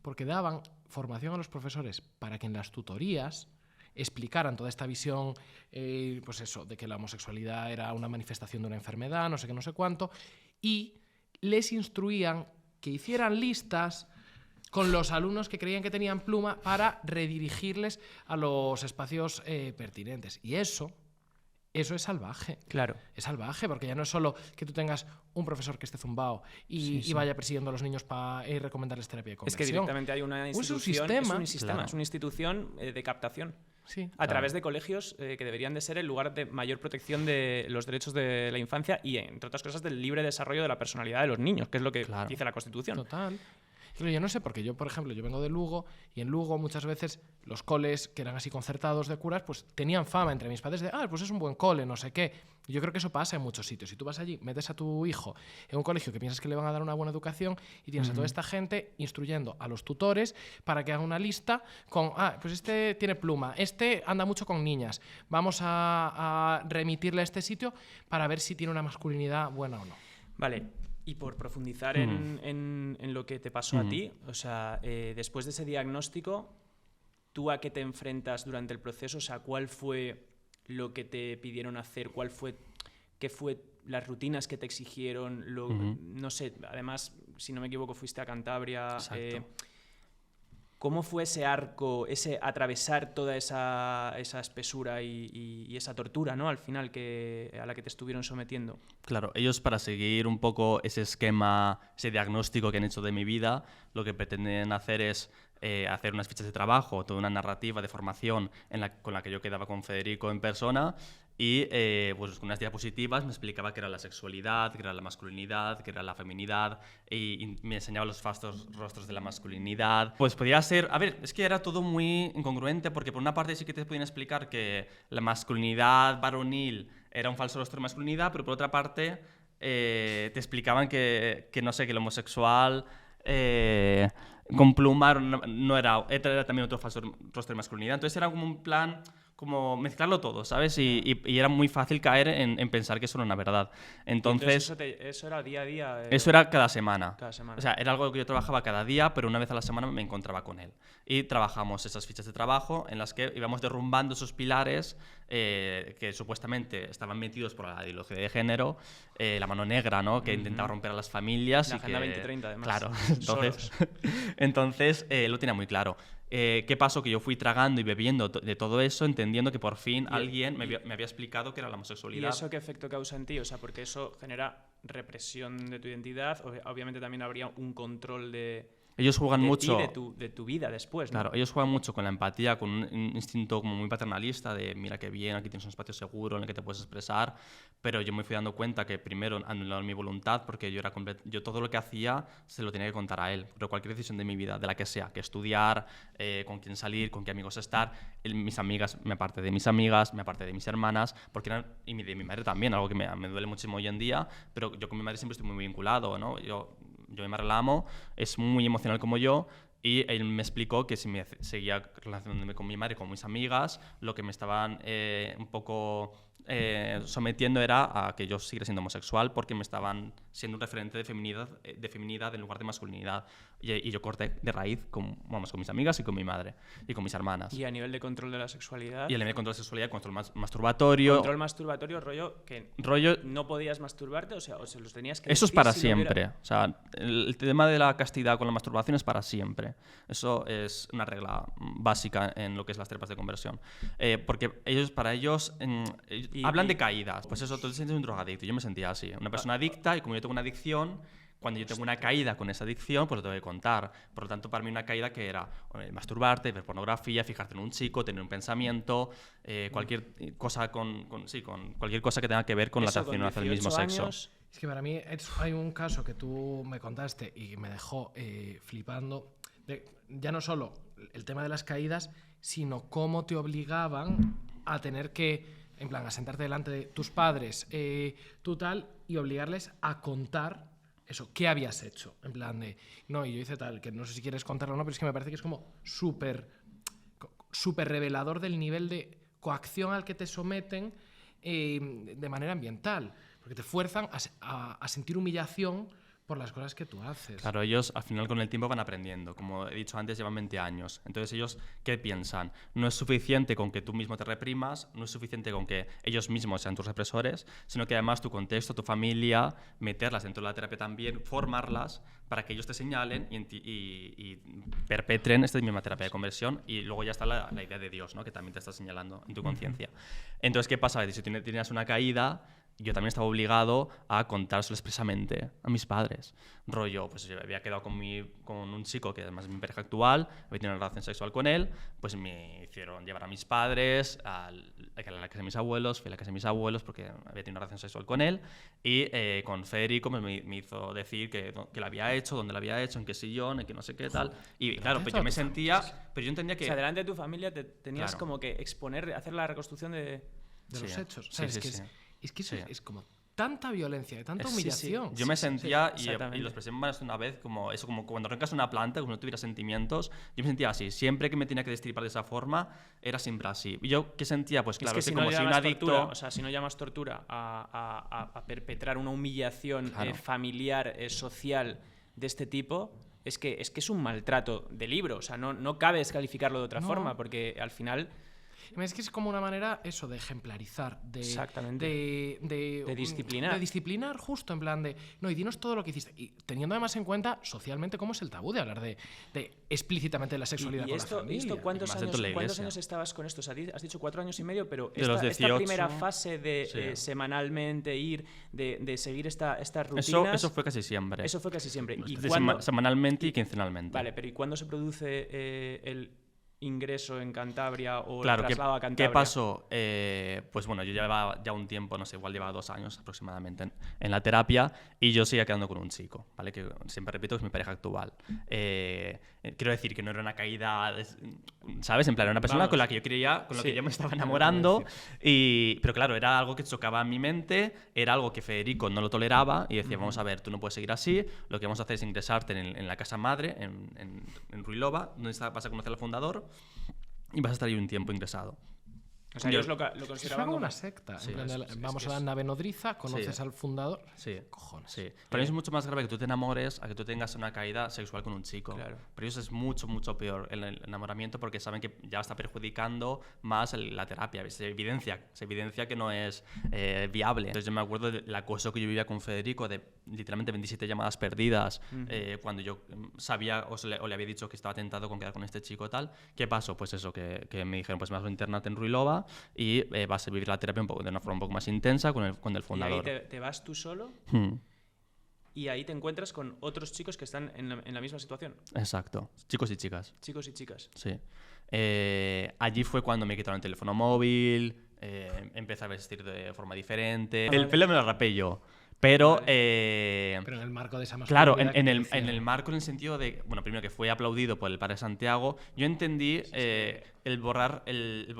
S2: porque daban formación a los profesores para que en las tutorías explicaran toda esta visión, pues eso, de que la homosexualidad era una manifestación de una enfermedad, no sé qué, no sé cuánto, y les instruían que hicieran listas con los alumnos que creían que tenían pluma para redirigirles a los espacios pertinentes. Y eso es salvaje.
S1: Claro.
S2: Es salvaje, porque ya no es solo que tú tengas un profesor que esté zumbao y vaya persiguiendo a los niños para recomendarles terapia de conversión.
S1: Es que directamente hay una institución, es una institución de captación.
S2: Sí,
S1: a través de colegios que deberían de ser el lugar de mayor protección de los derechos de la infancia y, entre otras cosas, del libre desarrollo de la personalidad de los niños, que es lo que dice la Constitución.
S2: Total. Pero yo no sé, porque yo, por ejemplo, yo vengo de Lugo y en Lugo muchas veces los coles que eran así concertados de curas, pues tenían fama entre mis padres de, pues es un buen cole, no sé qué. Yo creo que eso pasa en muchos sitios. Si tú vas allí, metes a tu hijo en un colegio que piensas que le van a dar una buena educación y tienes a toda esta gente instruyendo a los tutores para que hagan una lista con, pues este tiene pluma, este anda mucho con niñas, vamos a remitirle a este sitio para ver si tiene una masculinidad buena o no.
S1: Vale. Y por profundizar en lo que te pasó a ti, o sea, después de ese diagnóstico, ¿tú a qué te enfrentas durante el proceso? O sea, ¿cuál fue lo que te pidieron hacer? ¿Qué fue las rutinas que te exigieron? No sé, además, si no me equivoco, fuiste a Cantabria. ¿Cómo fue ese arco, ese atravesar toda esa espesura y esa tortura, ¿no? Al final a la que te estuvieron sometiendo?
S3: Claro, ellos para seguir un poco ese esquema, ese diagnóstico que han hecho de mi vida, lo que pretenden hacer es hacer unas fichas de trabajo, toda una narrativa de formación con la que yo quedaba con Federico en persona y pues con unas diapositivas me explicaba qué era la sexualidad, qué era la masculinidad, qué era la feminidad y me enseñaba los fastos rostros de la masculinidad. Pues podía ser, a ver, es que era todo muy incongruente porque por una parte sí que te podían explicar que la masculinidad varonil era un falso rostro de masculinidad, pero por otra parte te explicaban que no sé, que el homosexual con pluma no era también otro falso rostro de masculinidad. Entonces era como un plan, como mezclarlo todo, ¿sabes? Y era muy fácil caer en pensar que eso era una verdad. Entonces
S1: eso era día a día.
S3: Eso era cada semana.
S1: Cada semana.
S3: O sea, era algo que yo trabajaba cada día, pero una vez a la semana me encontraba con él. Y trabajamos esas fichas de trabajo en las que íbamos derrumbando esos pilares que supuestamente estaban metidos por la ideología de género, la mano negra, ¿no? Que intentaba romper a las familias.
S1: La Agenda 2030, además.
S3: Claro, entonces lo tenía muy claro. ¿Qué pasó? Que yo fui tragando y bebiendo de todo eso, entendiendo que por fin alguien me había explicado qué era la homosexualidad.
S1: ¿Y eso qué efecto causa en ti? O sea, porque eso genera represión de tu identidad, obviamente también habría un control de...
S3: Ellos juegan mucho
S1: de tu vida después, ¿no?
S3: Claro, ellos juegan mucho con la empatía, con un instinto como muy paternalista de mira qué bien, aquí tienes un espacio seguro en el que te puedes expresar, pero yo me fui dando cuenta que primero anularon mi voluntad porque yo todo lo que hacía se lo tenía que contar a él, pero cualquier decisión de mi vida, de la que sea, que estudiar, con quién salir, con qué amigos estar, mis amigas, me aparte de mis amigas, me aparte de mis hermanas, porque y de mi madre también, algo que me duele muchísimo hoy en día, pero yo con mi madre siempre estoy muy vinculado, ¿no? Yo a mi madre la amo, es muy emocional como yo, y él me explicó que si me seguía relacionándome con mi madre, con mis amigas, lo que me estaban un poco sometiendo era a que yo siguiera siendo homosexual porque me estaban siendo un referente de feminidad en lugar de masculinidad. Y yo corté de raíz con mis amigas y con mi madre y con mis hermanas.
S1: Y a nivel de control de la sexualidad.
S3: Y a nivel de control de sexualidad, control masturbatorio.
S1: Control masturbatorio, rollo que no podías masturbarte, o se los tenías que
S3: eso
S1: decir
S3: es para
S1: si
S3: siempre.
S1: No hubiera...
S3: O sea, el tema de la castidad con la masturbación es para siempre. Eso es una regla básica en lo que es las terapias de conversión. Porque para ellos hablan de caídas. Pues eso, tú te sientes un drogadicto. Yo me sentía así. Una persona adicta, y como yo tengo una adicción, cuando yo tengo una caída con esa adicción, pues lo tengo que contar. Por lo tanto, para mí una caída que era masturbarte, ver pornografía, fijarte en un chico, tener un pensamiento, cualquier cosa cualquier cosa que tenga que ver con la atracción hacia el mismo sexo.
S2: Es que para mí hay un caso que tú me contaste y me dejó flipando. Ya no solo el tema de las caídas, sino cómo te obligaban a tener que, en plan, a sentarte delante de tus padres, tú tal, y obligarles a contar eso, ¿qué habías hecho? En plan de, no, y yo hice tal, que no sé si quieres contarlo o no, pero es que me parece que es como súper revelador del nivel de coacción al que te someten de manera ambiental, porque te fuerzan a sentir humillación por las cosas que tú haces.
S3: Claro, ellos al final con el tiempo van aprendiendo. Como he dicho antes, llevan 20 años. Entonces ellos, ¿qué piensan? No es suficiente con que tú mismo te reprimas, no es suficiente con que ellos mismos sean tus represores, sino que además tu contexto, tu familia, meterlas dentro de la terapia también, formarlas para que ellos te señalen y perpetren esta misma terapia de conversión. Y luego ya está la idea de Dios, ¿no? Que también te está señalando en tu conciencia. Entonces, ¿qué pasa? Si tenías una caída, yo también estaba obligado a contárselo expresamente a mis padres. Rollo, pues yo había quedado con un chico que además es mi pareja actual, había tenido una relación sexual con él, pues me hicieron llevar a mis padres a la casa de mis abuelos, fui a la casa de mis abuelos porque había tenido una relación sexual con él, y con Federico me hizo decir que lo había hecho, dónde lo había hecho, en qué sillón, en qué no sé qué tal. Y claro, pues yo me sentía, pero yo entendía que...
S1: O sea, delante de tu familia te tenías
S3: Claro.
S1: como que exponer, hacer la reconstrucción de
S2: los hechos.
S3: Sí, sí,
S2: Es que eso
S3: Sí.
S2: es como tanta violencia, tanta humillación.
S3: Yo me sentía, y lo
S1: exactamente.
S3: expresé más de una vez, como cuando arrancas una planta, como no tuviera sentimientos, yo me sentía así. Siempre que me tenía que destripar de esa forma, era siempre así. ¿Y yo qué sentía? Pues claro,
S1: es que
S3: como
S1: si
S3: soy un
S1: llamas
S3: adicto...
S1: tortura, o sea, si no llamas tortura a perpetrar una humillación
S3: Claro.
S1: familiar, social de este tipo, es que es un maltrato de libro. O sea, no cabe descalificarlo de otra
S2: No.
S1: forma, porque al final...
S2: Es que es como una manera, eso, de ejemplarizar,
S1: Exactamente.
S2: de
S1: disciplinar.
S2: De disciplinar, justo, en plan de, no, y dinos todo lo que hiciste. Y teniendo además en cuenta, socialmente, cómo es el tabú de hablar de explícitamente de la sexualidad
S1: ¿Y
S2: con
S1: esto,
S2: la familia.
S1: ¿cuántos
S3: Más dentro de la
S1: años
S3: iglesia.
S1: estabas con esto? O sea, has dicho 4 años y medio, pero
S3: De los
S1: esta
S3: 18,
S1: primera fase de
S3: sí.
S1: Semanalmente ir, de seguir estas rutinas...
S3: Eso fue casi siempre.
S1: Eso fue casi siempre. ¿Y
S3: De
S1: cuándo-
S3: semanalmente y quincenalmente.
S1: Vale, pero ¿y cuándo se produce el ingreso en Cantabria o
S3: Claro,
S1: el traslado a
S3: ¿qué
S1: Cantabria?
S3: pasó? Pues bueno, yo llevaba ya un tiempo, no sé, igual llevaba 2 años aproximadamente en la terapia, y yo seguía quedando con un chico, ¿vale? Que siempre repito que es mi pareja actual. Quiero decir que no era una caída, ¿sabes? En plan, era una persona
S1: Vamos.
S3: con la que yo creía, con la
S1: Sí.
S3: que yo me estaba enamorando, pero claro, era algo que chocaba en mi mente, era algo que Federico no lo toleraba, y decía, vamos a ver, tú no puedes seguir así, lo que vamos a hacer es ingresarte en la casa madre, en Ruilova, donde vas a conocer al fundador, y vas a estar ahí un tiempo ingresado.
S1: O sea,
S3: Yo-
S1: ellos lo
S2: Es
S1: consideraban
S2: como
S1: como...
S2: una secta.
S3: Sí,
S2: en plan de,
S3: es
S2: vamos
S3: que
S2: a la
S3: es-
S2: nave nodriza, conoces
S3: Sí.
S2: al fundador.
S3: Sí.
S2: Cojones.
S3: Sí. Para mí es mucho más grave que tú te enamores a que tú tengas una caída sexual con un chico.
S1: Claro.
S3: Pero eso es mucho, mucho peor el enamoramiento, porque saben que ya está perjudicando más la terapia. Se evidencia que no es viable. Entonces yo me acuerdo del acoso que yo vivía con Federico, de literalmente 27 llamadas perdidas, cuando yo sabía o le había dicho que estaba tentado con quedar con este chico y tal. ¿Qué pasó? Pues eso, que me dijeron, pues vas a internarte en Ruilova y vas a vivir la terapia de una forma un poco más intensa con el
S1: Y ahí
S3: fundador.
S1: te vas tú solo
S3: Hmm.
S1: y ahí te encuentras con otros chicos que están en la misma situación.
S3: Exacto. Chicos y chicas.
S1: Chicos y chicas.
S3: Sí. Allí fue cuando me quitaron el teléfono móvil, empecé a vestir de forma diferente. El pelo me lo rapé yo. Pero,
S2: Pero en el marco de esa
S3: claro,
S2: masculinidad
S3: en
S2: que
S3: el,
S2: decía.
S3: en el marco, en el sentido de, bueno, primero que fue aplaudido por el padre Santiago, yo entendí el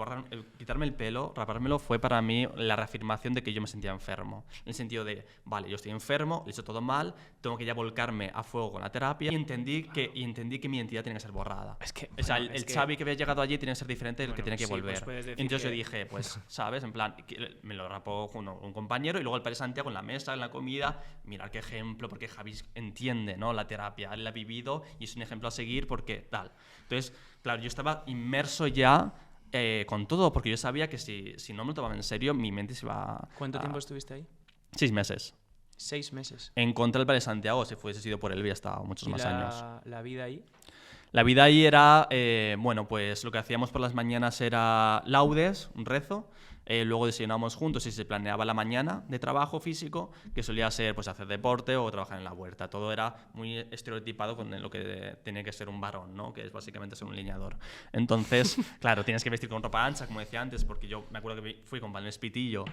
S3: quitarme el pelo, rapármelo, fue para mí la reafirmación de que yo me sentía enfermo. En el sentido de, vale, yo estoy enfermo, lo he hecho todo mal, tengo que ya volcarme a fuego con la terapia y entendí que mi identidad tenía que ser borrada. O sea, el Xavi que había llegado allí tiene que ser diferente del que tiene que volver.
S1: Pues
S3: Entonces yo dije, pues, ¿sabes? En plan, me lo rapó un compañero y luego el padre Santiago en la mesa, en la comida, mirar qué ejemplo, porque Javi entiende, ¿no? La terapia, él la ha vivido y es un ejemplo a seguir porque tal. Entonces, claro, yo estaba inmerso ya con todo, porque yo sabía que si no me lo tomaba en serio, mi mente se iba...
S1: ¿Cuánto tiempo estuviste ahí?
S3: 6 meses.
S1: 6 meses.
S3: En contra del padre Santiago, si fuese sido por él, había estado muchos más años.
S1: ¿La vida ahí?
S3: La vida ahí era, bueno, pues lo que hacíamos por las mañanas era laudes, un rezo, luego desayunábamos juntos y se planeaba la mañana de trabajo físico, que solía ser pues hacer deporte o trabajar en la huerta. Todo era muy estereotipado con lo que tiene que ser un varón, ¿no? Que es básicamente ser un leñador. Entonces, claro, tienes que vestir con ropa ancha, como decía antes, porque yo me acuerdo que fui con pantalones pitillo.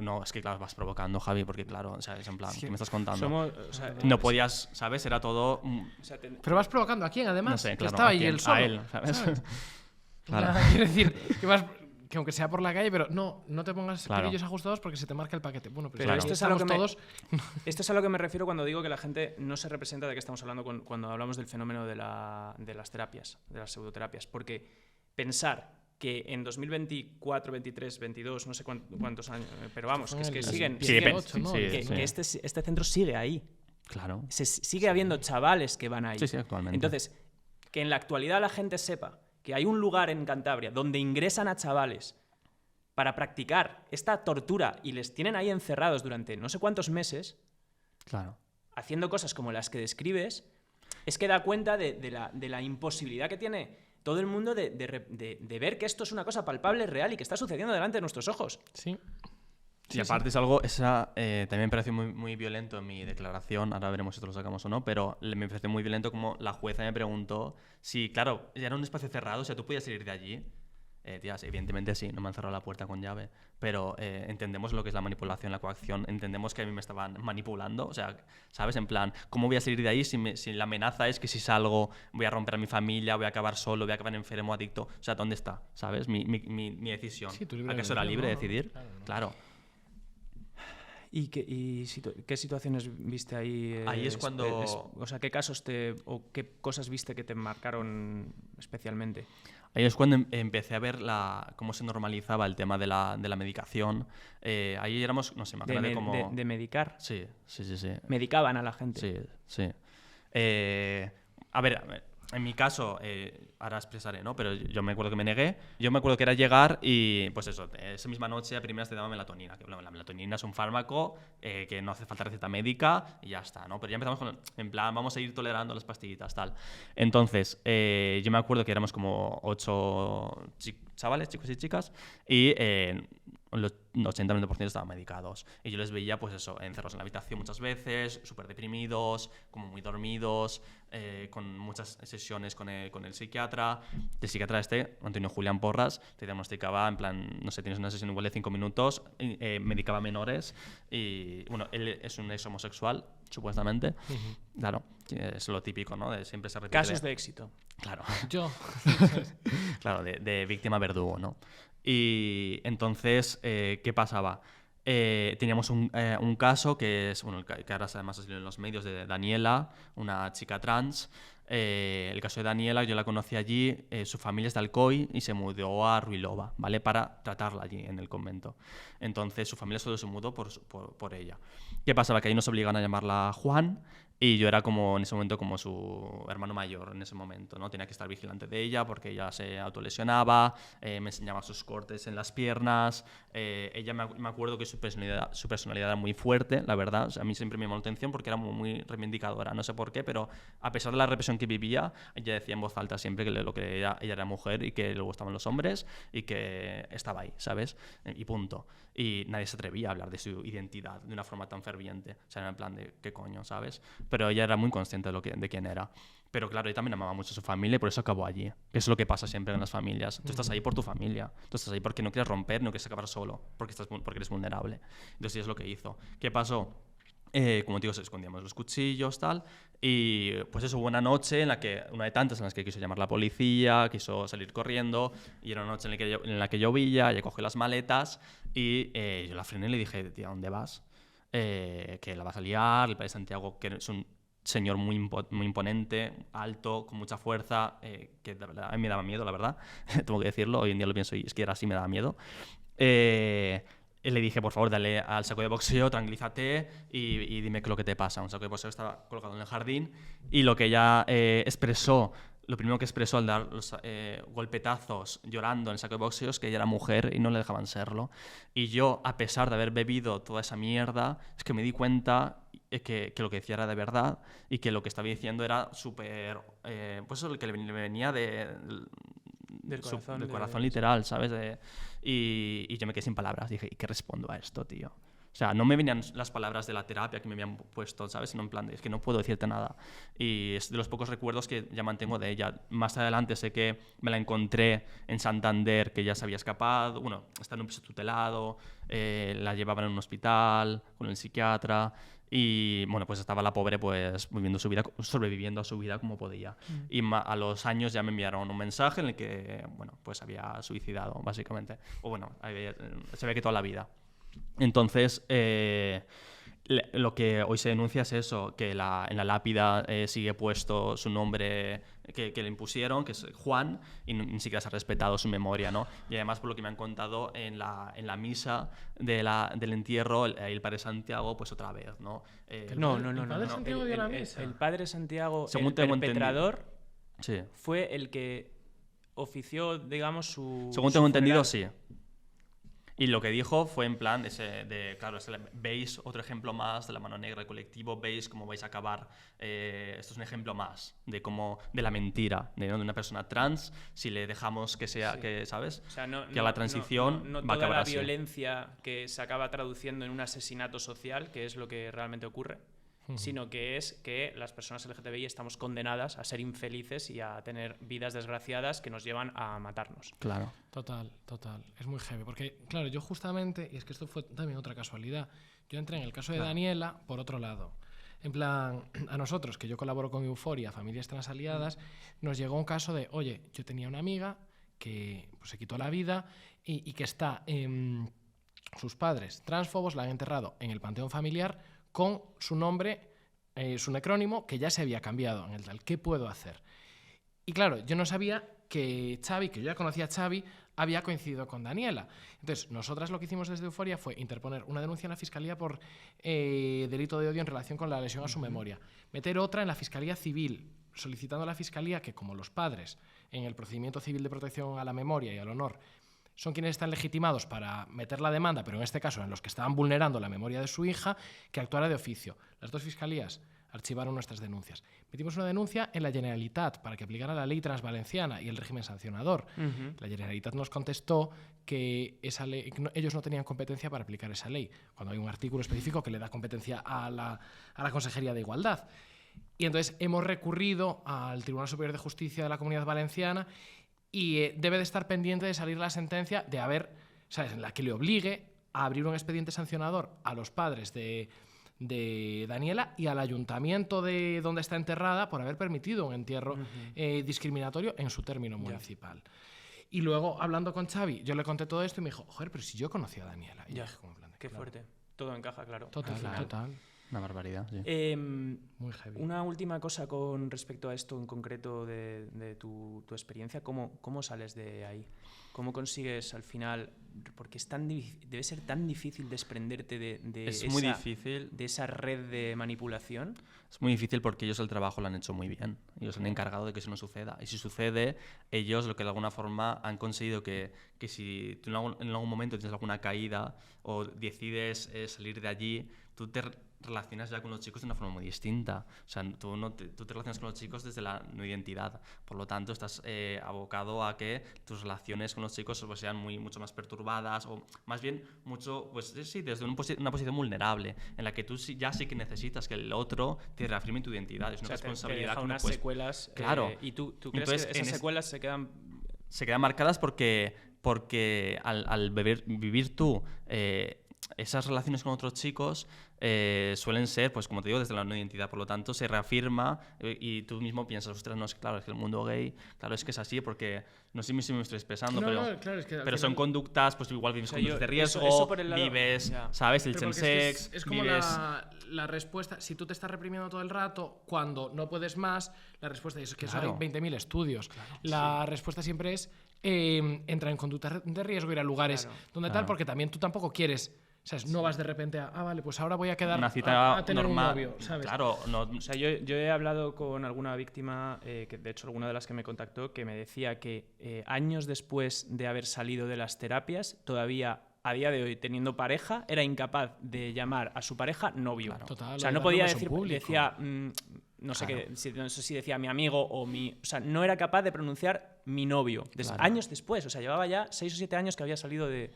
S3: No, es que claro, vas provocando, Javi, porque claro, o sea, es en plan, ¿qué me estás contando? No podías, ¿sabes? Era todo...
S2: Pero vas provocando, ¿a quién además?
S3: No sé, claro,
S2: estaba
S3: ¿a
S2: ahí
S3: quién?
S2: él solo.
S3: A él, ¿sabes?
S2: Claro. Quiero decir, que aunque sea por la calle, pero no te pongas pitillos ajustados porque se te marca el paquete. Bueno, pero
S1: claro. Esto es a lo que
S2: todos...
S1: Esto es a lo que me refiero cuando digo que la gente no se representa de qué estamos hablando cuando hablamos del fenómeno de las terapias, de las pseudoterapias. Porque pensar que en 2024, 23, 22, no sé cuántos años, pero vamos, que es que siguen...
S2: que
S1: este centro sigue ahí.
S3: Claro.
S1: Sigue habiendo chavales que van ahí.
S3: Sí, actualmente.
S1: Entonces, que en la actualidad la gente sepa que hay un lugar en Cantabria donde ingresan a chavales para practicar esta tortura y les tienen ahí encerrados durante no sé cuántos meses,
S3: claro,
S1: haciendo cosas como las que describes, es que da cuenta de la imposibilidad que tiene todo el mundo de ver que esto es una cosa palpable, real y que está sucediendo delante de nuestros ojos.
S2: Sí.
S3: Y aparte es algo, también me pareció muy, muy violento en mi declaración, ahora veremos si esto lo sacamos o no, pero me pareció muy violento como la jueza me preguntó si, claro, era un espacio cerrado, o sea, tú podías salir de allí. Tías, evidentemente sí, no me han cerrado la puerta con llave, pero entendemos lo que es la manipulación, la coacción, entendemos que a mí me estaban manipulando, o sea, ¿sabes? En plan, ¿cómo voy a salir de ahí si la amenaza es que si salgo voy a romper a mi familia, voy a acabar solo, voy a acabar enfermo, adicto? O sea, ¿dónde está? ¿Sabes? Mi decisión.
S2: Sí,
S3: ¿Acaso era libre de decidir? Claro.
S1: ¿Y qué situaciones viste ahí?
S3: Ahí es cuando...
S1: o sea, ¿qué casos o qué cosas viste que te marcaron especialmente?
S3: Ahí es cuando empecé a ver cómo se normalizaba el tema de la medicación. Ahí éramos, no sé, me acuerdo como...
S1: ¿De medicar?
S3: Sí.
S1: ¿Medicaban a la gente?
S3: Sí. A ver, en mi caso, ahora expresaré, ¿no? Pero yo me acuerdo que me negué. Yo me acuerdo que era llegar y, pues eso, esa misma noche a primeras te daban melatonina. Que la melatonina es un fármaco que no hace falta receta médica y ya está, ¿no? Pero ya empezamos en plan, vamos a ir tolerando las pastillitas, tal. Entonces, yo me acuerdo que éramos como 8 chavales, chicos y chicas, y el 80-90% estaban medicados. Y yo les veía, pues eso, encerrados en la habitación muchas veces, súper deprimidos, como muy dormidos, con muchas sesiones con el psiquiatra. El psiquiatra Antonio Julián Porras, te diagnosticaba, en plan, no sé, tienes una sesión igual de 5 minutos, medicaba menores, y bueno, él es un ex homosexual, supuestamente. Claro, es lo típico, ¿no? De siempre se repite.
S1: Casos de éxito.
S3: Claro.
S2: Yo.
S3: Claro, de víctima verdugo, ¿no? Y entonces, ¿qué pasaba? Teníamos un caso que es, bueno, que ahora además ha salido en los medios, de Daniela, una chica trans. El caso de Daniela, yo la conocí allí, su familia es de Alcoy y se mudó a Ruilova, ¿vale? Para tratarla allí en el convento. Entonces su familia solo se mudó por ella. ¿Qué pasaba? Que ahí nos obligan a llamarla Juan y yo era como en ese momento como su hermano mayor en ese momento, ¿no? Tenía que estar vigilante de ella porque ella se autolesionaba, me enseñaba sus cortes en las piernas. Ella me acuerdo que su personalidad era muy fuerte, la verdad. O sea, a mí siempre me llamó la atención porque era muy reivindicadora, no sé por qué, pero a pesar de la represión que vivía, ella decía en voz alta siempre que ella era mujer y que le gustaban los hombres y que estaba ahí, ¿sabes? Y punto. Y nadie se atrevía a hablar de su identidad de una forma tan ferviente. O sea, era en plan de, ¿qué coño, sabes? Pero ella era muy consciente de quién era. Pero claro, ella también amaba mucho a su familia y por eso acabó allí. Eso es lo que pasa siempre en las familias. Tú estás ahí por tu familia. Tú estás ahí porque no quieres romper, no quieres acabar solo, porque eres vulnerable. Entonces, eso es lo que hizo. ¿Qué pasó? Como te digo, escondíamos los cuchillos, tal. Y pues eso, hubo una noche en la que, una de tantas en las que quiso llamar la policía, quiso salir corriendo, y era una noche en la que llovía, ella cogió las maletas y yo la frené y le dije, tía, ¿dónde vas? Que la vas a liar, el padre Santiago, que es un señor muy imponente, alto, con mucha fuerza, que de verdad a mí me daba miedo, la verdad, tengo que decirlo, hoy en día lo pienso y es que era así, me daba miedo. Le dije, por favor, dale al saco de boxeo, tranquilízate y dime qué es lo que te pasa. Un saco de boxeo estaba colocado en el jardín y lo que ella expresó, lo primero que expresó al dar los golpetazos llorando en el saco de boxeo es que ella era mujer y no le dejaban serlo. Y yo, a pesar de haber bebido toda esa mierda, es que me di cuenta que lo que decía era de verdad y que lo que estaba diciendo era súper... pues eso, que le venía del corazón literal, ¿sabes? Y yo me quedé sin palabras. Dije, ¿y qué respondo a esto, tío? O sea, no me venían las palabras de la terapia que me habían puesto, ¿sabes? Sino en plan, es que no puedo decirte nada. Y es de los pocos recuerdos que ya mantengo de ella. Más adelante sé que me la encontré en Santander, que ya se había escapado. Bueno, está en un piso tutelado, la llevaban en un hospital con el psiquiatra. Y bueno, pues estaba la pobre pues viviendo su vida, sobreviviendo a su vida como podía. Y a los años ya me enviaron un mensaje en el que, bueno, pues había suicidado, básicamente. O bueno, se ve que toda la vida. Entonces, lo que hoy se denuncia es eso, que en la lápida sigue puesto su nombre que le impusieron, que es Juan, y ni siquiera se ha respetado su memoria, ¿no? Y además, por lo que me han contado, en la misa del entierro, el padre Santiago, pues otra vez, ¿no?
S1: No.
S2: ¿El padre Santiago dio la misa?
S1: El padre Santiago,
S3: según
S1: el
S3: tengo
S1: perpetrador,
S3: sí.
S1: fue el que ofició, digamos, su...
S3: Según
S1: su
S3: tengo entendido,
S1: funeral.
S3: sí. Y lo que dijo fue en plan, claro, veis otro ejemplo más de la mano negra del colectivo, veis cómo vais a acabar, esto es un ejemplo más de la mentira, de una persona trans, si le dejamos que sea,
S1: Sí.
S3: que, ¿sabes?
S1: O sea, no,
S3: que a la transición
S1: no
S3: va a
S1: toda
S3: acabar
S1: la
S3: así.
S1: violencia que se acaba traduciendo en un asesinato social, que es lo que realmente ocurre, sino que es que las personas LGTBI estamos condenadas a ser infelices y a tener vidas desgraciadas que nos llevan a matarnos.
S3: Claro.
S2: Total. Es muy heavy. Porque, claro, yo justamente, y es que esto fue también otra casualidad, yo entré en el caso de Daniela por otro lado. En plan, a nosotros, que yo colaboro con Euforia, Familias Transaliadas, nos llegó un caso de, oye, yo tenía una amiga que pues, se quitó la vida y que está... sus padres transfobos la han enterrado en el panteón familiar con su nombre, su necrónimo, que ya se había cambiado en el tal. ¿Qué puedo hacer? Y claro, yo no sabía que Xavi, que yo ya conocía a Xavi, había coincidido con Daniela. Entonces, nosotras lo que hicimos desde Euforia fue interponer una denuncia en la Fiscalía por delito de odio en relación con la lesión a su memoria. Meter otra en la Fiscalía Civil, solicitando a la Fiscalía que, como los padres, en el procedimiento civil de protección a la memoria y al honor, son quienes están legitimados para meter la demanda, pero en este caso en los que estaban vulnerando la memoria de su hija, que actuara de oficio. Las dos fiscalías archivaron nuestras denuncias. Metimos una denuncia en la Generalitat para que aplicara la ley transvalenciana y el régimen sancionador. La Generalitat nos contestó que esa ley, ellos no tenían competencia para aplicar esa ley, cuando hay un artículo específico que le da competencia a la Consejería de Igualdad. Y entonces hemos recurrido al Tribunal Superior de Justicia de la Comunidad Valenciana y debe de estar pendiente de salir la sentencia de haber, ¿sabes?, en la que le obligue a abrir un expediente sancionador a los padres de Daniela y al ayuntamiento de donde está enterrada por haber permitido un entierro discriminatorio en su término municipal. Y luego, hablando con Xavi, yo le conté todo esto y me dijo, joder, pero si yo conocí a Daniela. Y
S1: Ya,
S2: dije, como en plan de,
S1: qué
S2: claro.
S1: fuerte. Todo encaja, claro.
S2: Total.
S3: Una barbaridad, sí.
S2: Muy heavy.
S1: Una última cosa con respecto a esto en concreto de tu experiencia. ¿Cómo sales de ahí? ¿Cómo consigues al final? Porque debe ser tan difícil desprenderte
S3: muy difícil.
S1: de esa red de manipulación.
S3: Es muy difícil porque ellos el trabajo lo han hecho muy bien. Ellos se han encargado de que eso no suceda. Y si sucede, ellos lo que de alguna forma han conseguido que si tú en algún momento tienes alguna caída o decides salir de allí, tú te relacionas ya con los chicos de una forma muy distinta. O sea, tú te relacionas con los chicos desde la no identidad. Por lo tanto, estás abocado a que tus relaciones con los chicos pues, sean mucho más perturbadas o más bien mucho, pues sí, desde una posición vulnerable en la que tú ya sí que necesitas que el otro te reafirme tu identidad. Es una responsabilidad.
S1: Te deja
S3: que
S1: unas secuelas.
S3: Claro.
S1: ¿Y tú crees que esas secuelas se quedan
S3: marcadas porque al vivir tú esas relaciones con otros chicos suelen ser, pues como te digo, desde la no identidad. Por lo tanto, se reafirma y tú mismo piensas, ostras, no, es claro, es que el mundo gay, claro, es que es así, porque no sé si me estoy expresando,
S2: Claro, es que
S3: pero son conductas, pues igual vives conductas de riesgo,
S1: eso por el lado,
S3: vives, ¿sabes? El chemsex,
S2: es como
S3: vives...
S2: la respuesta, si tú te estás reprimiendo todo el rato, cuando no puedes más, la respuesta es que
S3: Claro.
S2: eso hay 20.000 estudios. La respuesta siempre es entrar en conducta de riesgo, ir a lugares donde tal, porque también tú tampoco quieres... O sea, no vas de repente vale, pues ahora voy a quedar
S3: una cita
S2: a tener
S3: normal,
S2: un novio, ¿sabes?
S3: Claro, no,
S1: O sea, yo he hablado con alguna víctima, que de hecho alguna de las que me contactó, que me decía que años después de haber salido de las terapias, todavía a día de hoy, teniendo pareja, era incapaz de llamar a su pareja novio.
S2: Claro. Total,
S1: o sea,
S2: lo
S1: no
S2: de
S1: podía
S2: darlo
S1: decir,
S2: público.
S1: decía, no sé qué, no sé si decía mi amigo o mi... O sea, no era capaz de pronunciar mi novio. Años después, o sea, llevaba ya 6 o 7 años que había salido de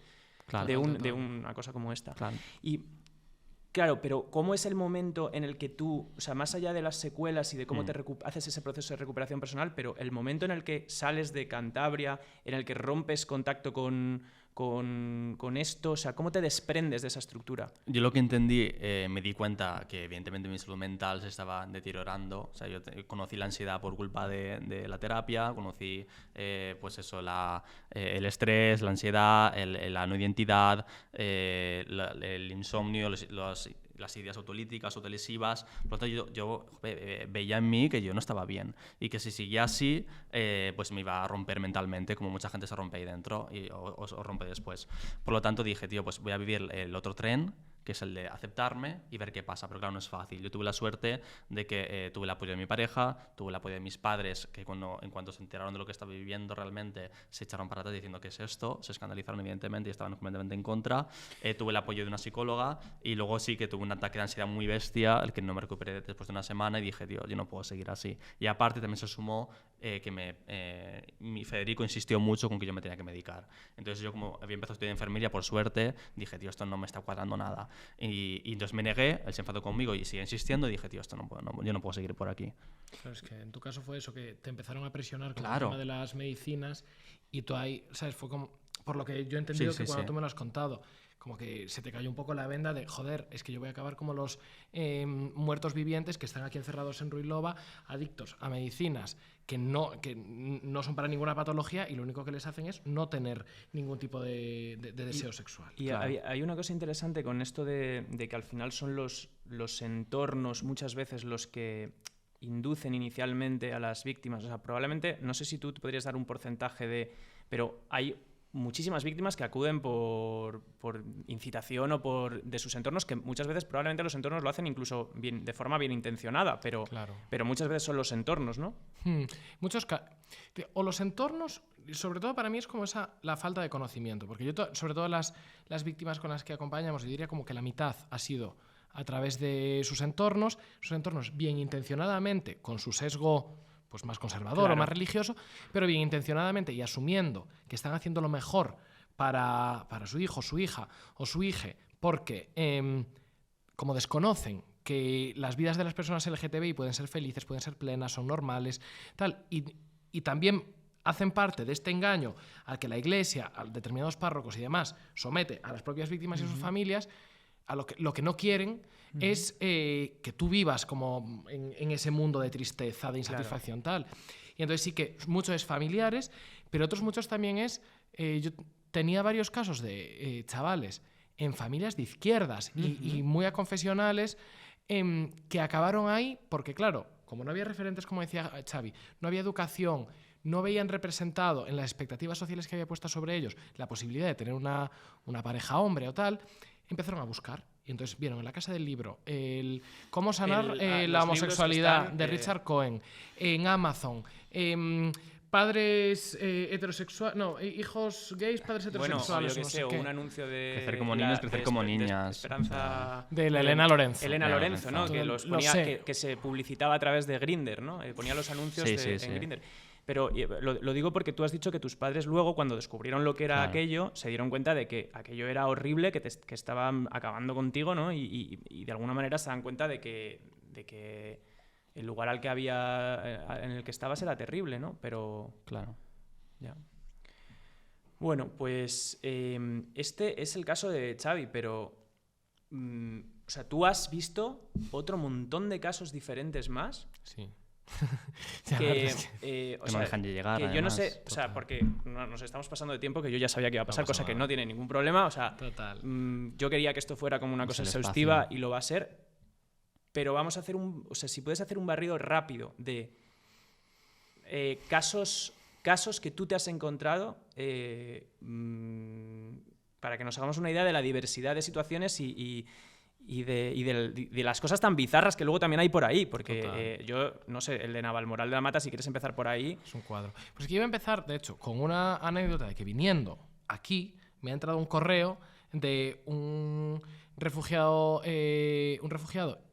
S1: una cosa como esta.
S3: Claro.
S1: Y claro, pero ¿cómo es el momento en el que tú, o sea, más allá de las secuelas y de cómo haces ese proceso de recuperación personal, pero el momento en el que sales de Cantabria, en el que rompes contacto con esto, o sea, ¿cómo te desprendes de esa estructura?
S3: Yo lo que entendí, me di cuenta que evidentemente mi salud mental se estaba deteriorando. O sea, yo conocí la ansiedad por culpa de la terapia, conocí pues eso, el estrés, la ansiedad, la no identidad, el insomnio, las ideas autolíticas, autolesivas. Por lo tanto, yo veía en mí que yo no estaba bien y que si seguía así, pues me iba a romper mentalmente, como mucha gente se rompe ahí dentro o rompe después. Por lo tanto, dije, tío, pues voy a vivir el otro tren, que es el de aceptarme y ver qué pasa. Pero claro, no es fácil. Yo tuve la suerte de que tuve el apoyo de mi pareja, tuve el apoyo de mis padres, que en cuanto se enteraron de lo que estaba viviendo realmente, se echaron para atrás diciendo ¿qué es esto? Se escandalizaron evidentemente y estaban completamente en contra. Tuve el apoyo de una psicóloga y luego sí que tuve un ataque de ansiedad muy bestia, el que no me recuperé después de una semana y dije, tío, yo no puedo seguir así. Y aparte también se sumó que mi Federico insistió mucho con que yo me tenía que medicar. Entonces yo, como había empezado a estudiar enfermería, por suerte, dije, tío, esto no me está cuadrando nada. Y entonces me negué, él se enfadó conmigo y sigue insistiendo y dije, tío, yo no puedo seguir por aquí.
S2: Claro, es que en tu caso fue eso, que te empezaron a presionar con
S3: Claro.
S2: el tema de las medicinas y tú ahí, ¿sabes? Fue como, por lo que yo he entendido que cuando tú me lo has contado, como que se te cayó un poco la venda de, joder, es que yo voy a acabar como los muertos vivientes que están aquí encerrados en Ruilova, adictos a medicinas que no son para ninguna patología y lo único que les hacen es no tener ningún tipo de deseo sexual.
S1: Y
S3: Claro.
S1: hay una cosa interesante con esto de que al final son los entornos muchas veces los que inducen inicialmente a las víctimas. O sea, probablemente, no sé si tú podrías dar un porcentaje pero hay muchísimas víctimas que acuden por incitación o de sus entornos, que muchas veces probablemente los entornos lo hacen incluso de forma bien intencionada, pero muchas veces son los entornos, ¿no?
S2: O los entornos, sobre todo para mí es como la falta de conocimiento, porque yo sobre todo las víctimas con las que acompañamos, yo diría como que la mitad ha sido a través de sus entornos bien intencionadamente, con su sesgo pues más conservador o más religioso, pero bien intencionadamente y asumiendo que están haciendo lo mejor para su hijo, su hija o su hije, porque como desconocen que las vidas de las personas LGTBI pueden ser felices, pueden ser plenas, son normales, tal, y también hacen parte de este engaño al que la Iglesia, a determinados párrocos y demás, somete a las propias víctimas y a sus familias, a lo que no quieren es que tú vivas como en ese mundo de tristeza, de insatisfacción, tal. Y entonces sí que muchos es familiares, pero otros muchos también es... yo tenía varios casos de chavales en familias de izquierdas y muy aconfesionales que acabaron ahí porque, claro, como no había referentes, como decía Xavi, no había educación, no veían representado en las expectativas sociales que había puestas sobre ellos la posibilidad de tener una pareja hombre o tal, empezaron a buscar. Y entonces vieron en la Casa del Libro cómo sanar la homosexualidad de Richard Cohen, en Amazon, padres heterosexuales, hijos gays, padres heterosexuales.
S1: Bueno, yo qué sé, un anuncio de...
S3: Crecer como niños, crecer como niñas.
S1: Esperanza...
S2: De la Elena Lorenzo.
S1: Elena Lorenzo, ¿no? Que los ponía, que se publicitaba a través de Grindr, ¿no? Ponía los anuncios en Grindr. Pero lo digo porque tú has dicho que tus padres luego, cuando descubrieron lo que era aquello, se dieron cuenta de que aquello era horrible, que estaban acabando contigo, ¿no? Y de alguna manera se dan cuenta de que el lugar en el que estabas era terrible, ¿no? Pero...
S3: Claro.
S1: Ya. Bueno, pues este es el caso de Xavi, pero o sea, ¿tú has visto otro montón de casos diferentes más?
S2: Sí.
S1: Que
S3: no dejan de llegar,
S1: que yo no
S3: además,
S1: sé, o sea, porque nos estamos pasando de tiempo que yo ya sabía que iba a pasar, cosa que no tiene ningún problema, o sea,
S2: Total.
S1: Yo quería que esto fuera como una cosa
S3: el
S1: exhaustiva
S3: espacio.
S1: y lo va a ser, pero vamos a hacer o sea, si puedes hacer un barrido rápido de casos que tú te has encontrado para que nos hagamos una idea de la diversidad de situaciones y de las cosas tan bizarras que luego también hay por ahí, porque yo, no sé, el de Navalmoral de la Mata, si quieres empezar por ahí.
S2: Es un cuadro. Pues es que iba a empezar, de hecho, con una anécdota de que viniendo aquí me ha entrado un correo de un refugiado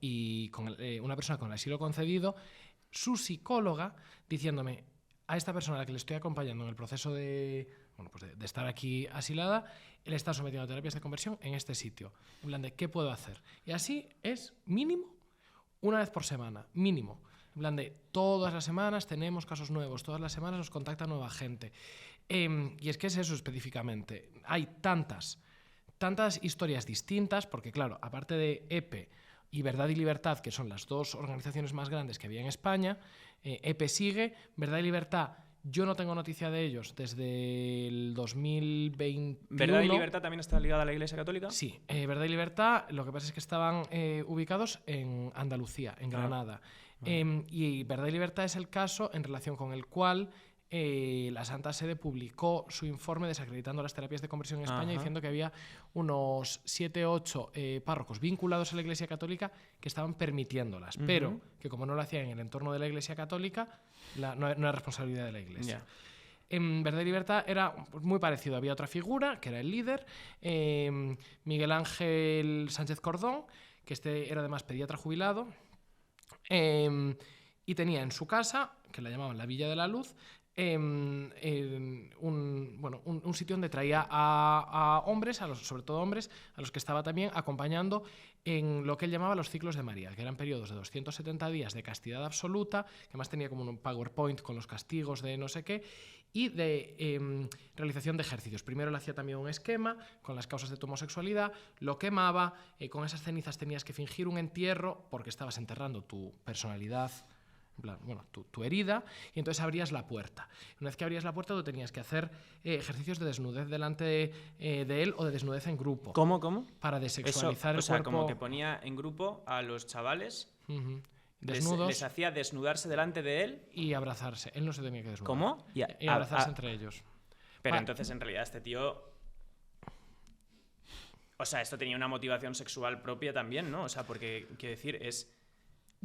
S2: y con una persona con el asilo concedido, su psicóloga, diciéndome a esta persona a la que le estoy acompañando en el proceso de estar aquí asilada, él está sometido a terapias de conversión en este sitio. En plan de, ¿qué puedo hacer? Y así es mínimo una vez por semana, mínimo. En plan de, todas las semanas tenemos casos nuevos, todas las semanas nos contacta nueva gente. Y es que es eso específicamente. Hay tantas historias distintas, porque claro, aparte de EPE y Verdad y Libertad, que son las dos organizaciones más grandes que había en España, EPE sigue, Verdad y Libertad, yo no tengo noticia de ellos desde el 2021.
S1: ¿Verdad y Libertad también está ligada a la Iglesia Católica?
S2: Sí, Verdad y Libertad, lo que pasa es que estaban ubicados en Andalucía, en Granada. Y Verdad y Libertad es el caso en relación con el cual la Santa Sede publicó su informe desacreditando las terapias de conversión en España, diciendo que había unos 7 o 8 párrocos vinculados a la Iglesia Católica que estaban permitiéndolas, pero que como no lo hacían en el entorno de la Iglesia Católica, no era responsabilidad de la Iglesia. En Verdad y Libertad era muy parecido. Había otra figura, que era el líder, Miguel Ángel Sánchez Cordón, que este era además pediatra jubilado, y tenía en su casa, que la llamaban la Villa de la Luz, un sitio donde traía a hombres, sobre todo hombres, a los que estaba también acompañando en lo que él llamaba los ciclos de María, que eran periodos de 270 días de castidad absoluta, que además tenía como un PowerPoint con los castigos de no sé qué, y de realización de ejercicios. Primero le hacía también un esquema con las causas de tu homosexualidad, lo quemaba, con esas cenizas tenías que fingir un entierro porque estabas enterrando tu personalidad, en plan, bueno, tu herida, y entonces abrías la puerta. Una vez que abrías la puerta, tú tenías que hacer ejercicios de desnudez delante de él o de desnudez en grupo.
S1: ¿Cómo?
S2: Para desexualizar
S1: Eso,
S2: el
S1: o sea,
S2: cuerpo.
S1: como que ponía en grupo a los chavales,
S2: desnudos,
S1: les hacía desnudarse delante de él.
S2: y abrazarse. Él no se tenía que desnudar.
S1: ¿Cómo?
S2: Y abrazarse entre ellos.
S1: Pero entonces, en realidad, este tío... O sea, esto tenía una motivación sexual propia también, ¿no? O sea, porque, quiero decir, es...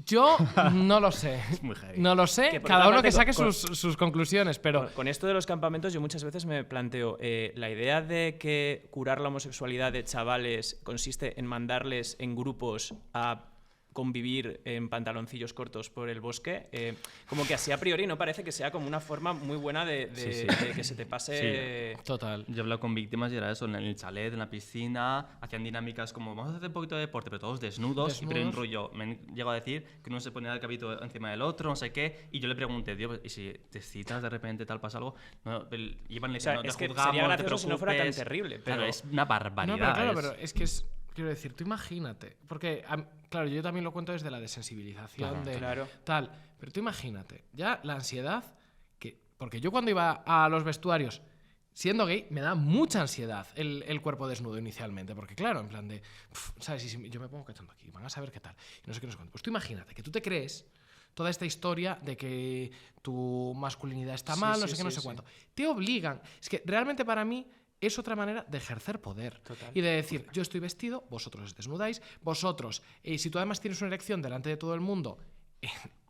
S2: Yo no lo sé.
S3: Es muy heavy.
S2: No lo sé.
S1: Que por
S2: Cada
S1: otra
S2: uno que
S1: parte,
S2: saque sus conclusiones, pero...
S1: Con esto de los campamentos yo muchas veces me planteo, la idea de que curar la homosexualidad de chavales consiste en mandarles en grupos a convivir en pantaloncillos cortos por el bosque, como que así a priori no parece que sea como una forma muy buena de que se te pase...
S3: Sí.
S2: Total.
S3: Yo he hablado con víctimas y era eso, en el chalet, en la piscina, hacían dinámicas como vamos a hacer un poquito de deporte, pero todos desnudos. Pero un rollo, me han llegado a decir que uno se ponía el cabito encima del otro, no sé qué, y yo le pregunté, tío, ¿y si te citas de repente tal pasa algo? No, iban
S1: O sea,
S3: no te
S1: es que
S3: juzgamos,
S1: sería
S3: no te
S1: gracioso si no fuera tan
S3: preocupes.
S1: terrible, pero...
S3: Claro, es una barbaridad.
S2: No, pero claro, pero es que es... Quiero decir, tú imagínate, porque, claro, yo también lo cuento desde la desensibilización de tal, pero tú imagínate, ya la ansiedad, porque yo cuando iba a los vestuarios, siendo gay, me da mucha ansiedad el cuerpo desnudo inicialmente, porque claro, en plan de, ¿sabes? Si yo me pongo cachondo aquí, van a saber qué tal, y no sé qué, no sé cuánto. Pues tú imagínate que tú te crees toda esta historia de que tu masculinidad está mal, no sé qué, no sé cuánto. Te obligan, es que realmente para mí es otra manera de ejercer poder.
S1: Total.
S2: Y de decir, yo estoy vestido, vosotros os desnudáis, vosotros, si tú además tienes una erección delante de todo el mundo,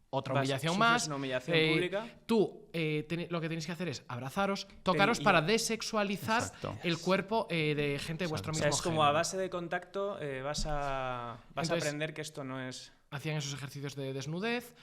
S2: otra humillación más.
S1: Una humillación pública.
S2: Tú lo que tenéis que hacer es abrazaros, tocaros para desexualizar el cuerpo de gente de vuestro mismo
S1: O sea, es como
S2: género.
S1: a base de contacto vas a
S2: Entonces,
S1: aprender que esto no es...
S2: hacían esos ejercicios de desnudez,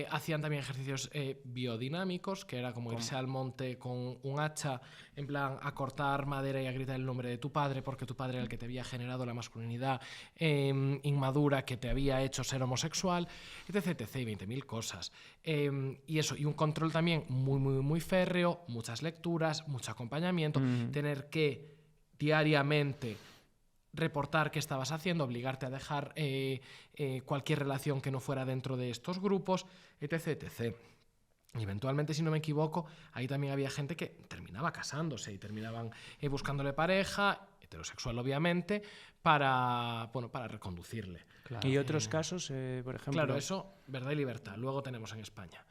S2: hacían también ejercicios biodinámicos, que era como irse al monte con un hacha, en plan a cortar madera y a gritar el nombre de tu padre, porque tu padre era el que te había generado la masculinidad inmadura que te había hecho ser homosexual, etc, etc, y 20.000 cosas. Y eso, y un control también muy, muy, muy férreo, muchas lecturas, mucho acompañamiento, tener que diariamente reportar qué estabas haciendo, obligarte a dejar cualquier relación que no fuera dentro de estos grupos, etc, etc. Y eventualmente, si no me equivoco, ahí también había gente que terminaba casándose y terminaban buscándole pareja, heterosexual obviamente, para reconducirle.
S1: Claro. ¿Y otros casos, por ejemplo?
S2: Claro, eso, verdad y libertad. Luego tenemos en España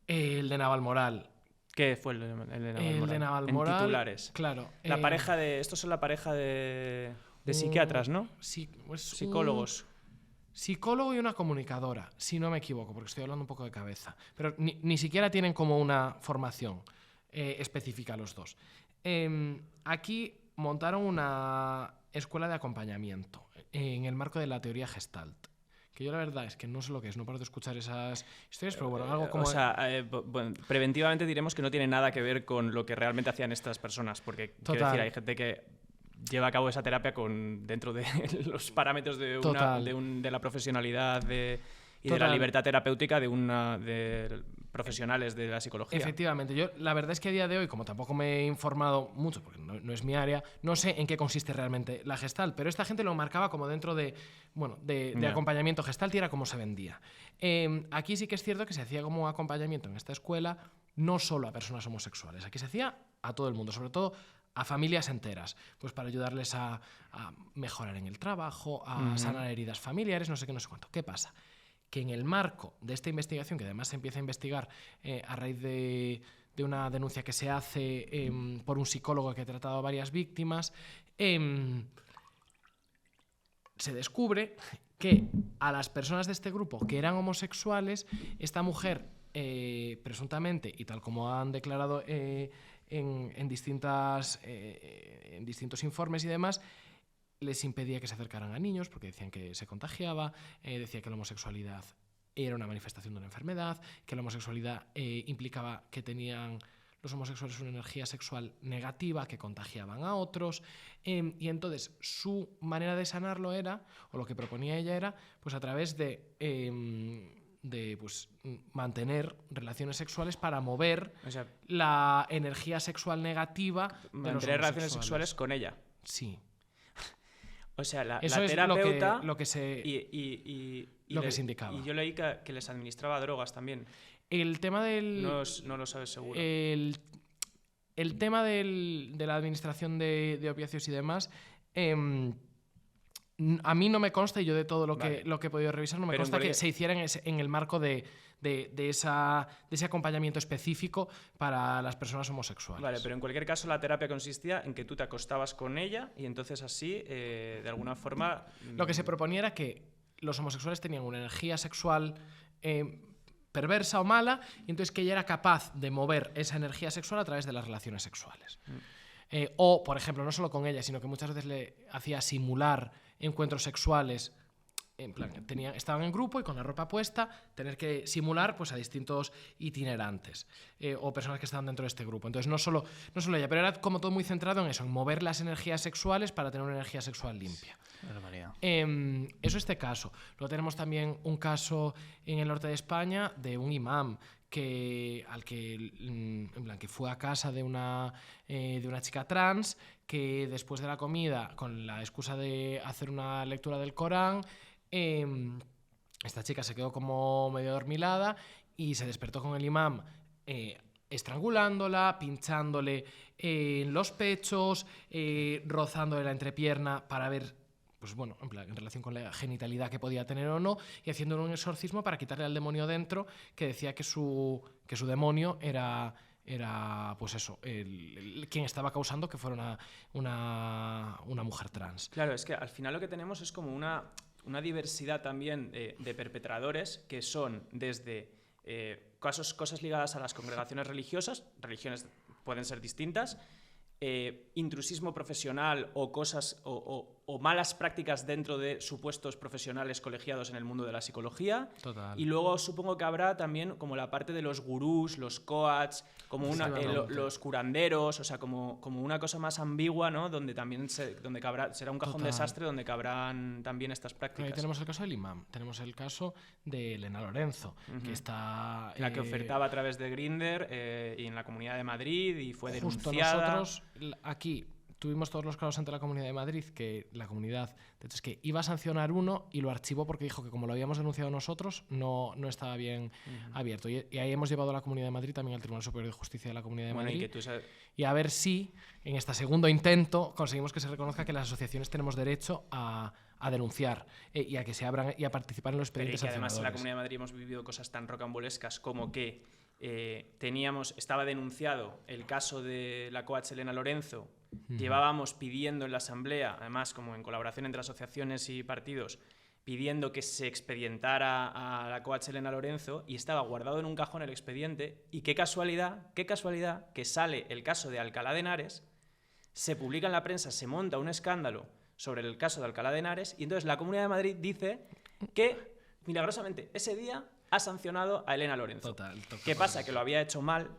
S2: el de Navalmoral.
S1: ¿Qué fue el de Navalmoral?
S2: El de Navalmoral,
S1: en titulares.
S2: Claro.
S1: La pareja de... Estos son la pareja de psiquiatras, ¿no?
S2: Sí, pues
S1: psicólogos.
S2: Psicólogo y una comunicadora, si no me equivoco, porque estoy hablando un poco de cabeza. Pero ni siquiera tienen como una formación específica los dos. Aquí montaron una escuela de acompañamiento en el marco de la teoría Gestalt. Que yo la verdad es que no sé lo que es, no paro de escuchar esas historias, pero bueno, algo como...
S1: O sea, bueno, preventivamente diremos que no tiene nada que ver con lo que realmente hacían estas personas, porque quiero decir, hay gente que lleva a cabo esa terapia dentro de los parámetros de la profesionalidad y de la libertad terapéutica de profesionales de la psicología.
S2: Efectivamente. Yo la verdad es que a día de hoy, como tampoco me he informado mucho, porque no es mi área, no sé en qué consiste realmente la Gestalt, pero esta gente lo marcaba como dentro de acompañamiento Gestalt y era como se vendía. Aquí sí que es cierto que se hacía como acompañamiento en esta escuela no solo a personas homosexuales, aquí se hacía a todo el mundo, sobre todo a familias enteras, pues para ayudarles a mejorar en el trabajo, a sanar heridas familiares, no sé qué, no sé cuánto. ¿Qué pasa? Que en el marco de esta investigación, que además se empieza a investigar a raíz de una denuncia que se hace por un psicólogo que ha tratado a varias víctimas, se descubre que a las personas de este grupo que eran homosexuales, esta mujer presuntamente, y tal como han declarado en distintos informes y demás, les impedía que se acercaran a niños porque decían que se contagiaba, decía que la homosexualidad era una manifestación de una enfermedad, que la homosexualidad implicaba que tenían los homosexuales una energía sexual negativa, que contagiaban a otros, y entonces su manera de sanarlo era, o lo que proponía ella era, pues a través de mantener relaciones sexuales para mover la energía sexual negativa de los
S1: mantener relaciones sexuales con ella.
S2: Sí.
S1: O sea, la
S2: Eso
S1: terapeuta...
S2: es lo que se indicaba.
S1: Y yo leí que les administraba drogas también.
S2: El tema del...
S1: No lo sabes seguro.
S2: El tema de la administración de opiáceos y demás... a mí no me consta, y yo de todo lo que he podido revisar, no me consta que se hiciera en el marco de ese acompañamiento específico para las personas homosexuales.
S1: Vale, pero en cualquier caso la terapia consistía en que tú te acostabas con ella y entonces así, de alguna forma...
S2: Lo que se proponía era que los homosexuales tenían una energía sexual perversa o mala, y entonces que ella era capaz de mover esa energía sexual a través de las relaciones sexuales. O, por ejemplo, no solo con ella, sino que muchas veces le hacía simular encuentros sexuales. En plan, estaban en grupo y con la ropa puesta, tener que simular pues, a distintos itinerantes o personas que estaban dentro de este grupo. Entonces, no solo ella, pero era como todo muy centrado en eso, en mover las energías sexuales para tener una energía sexual limpia. Eso es este caso. Luego tenemos también un caso en el norte de España de un imam que fue a casa de una chica trans, que después de la comida, con la excusa de hacer una lectura del Corán, esta chica se quedó como medio adormilada y se despertó con el imam estrangulándola, pinchándole en los pechos, rozándole la entrepierna para ver, pues bueno, en relación con la genitalidad que podía tener o no, y haciéndole un exorcismo para quitarle al demonio dentro, que decía que su demonio era pues eso, quien estaba causando que fuera una mujer trans.
S1: Claro, es que al final lo que tenemos es como una diversidad también de perpetradores, que son desde cosas ligadas a las congregaciones religiosas, religiones pueden ser distintas, intrusismo profesional o cosas o o malas prácticas dentro de supuestos profesionales colegiados en el mundo de la psicología.
S2: Total.
S1: Y luego supongo que habrá también como la parte de los gurús, los coach, como los curanderos, o sea, como una cosa más ambigua, ¿no? Donde también será un cajón desastre donde cabrán también estas prácticas.
S2: Ahí tenemos el caso del imam, tenemos el caso de Elena Lorenzo, que está...
S1: La que ofertaba a través de Grindr y en la Comunidad de Madrid y fue
S2: justo
S1: denunciada.
S2: Nosotros aquí tuvimos todos los casos ante la Comunidad de Madrid, que la comunidad, de hecho, es que iba a sancionar uno y lo archivó porque dijo que como lo habíamos denunciado nosotros, no estaba bien abierto. Y ahí hemos llevado a la Comunidad de Madrid, también al Tribunal Superior de Justicia de la Comunidad de Madrid. Y a ver si en este segundo intento conseguimos que se reconozca que las asociaciones tenemos derecho a denunciar y a que se abran y a participar en los expedientes sancionadores.
S1: Además en la Comunidad de Madrid hemos vivido cosas tan rocambolescas como que estaba denunciado el caso de la coach Elena Lorenzo. Llevábamos pidiendo en la Asamblea, además como en colaboración entre asociaciones y partidos, pidiendo que se expedientara a la coach Elena Lorenzo, y estaba guardado en un cajón el expediente. Y qué casualidad que sale el caso de Alcalá de Henares, se publica en la prensa, se monta un escándalo sobre el caso de Alcalá de Henares, y entonces la Comunidad de Madrid dice que milagrosamente ese día ha sancionado a Elena Lorenzo. ¿Qué pasa? Que lo había hecho mal,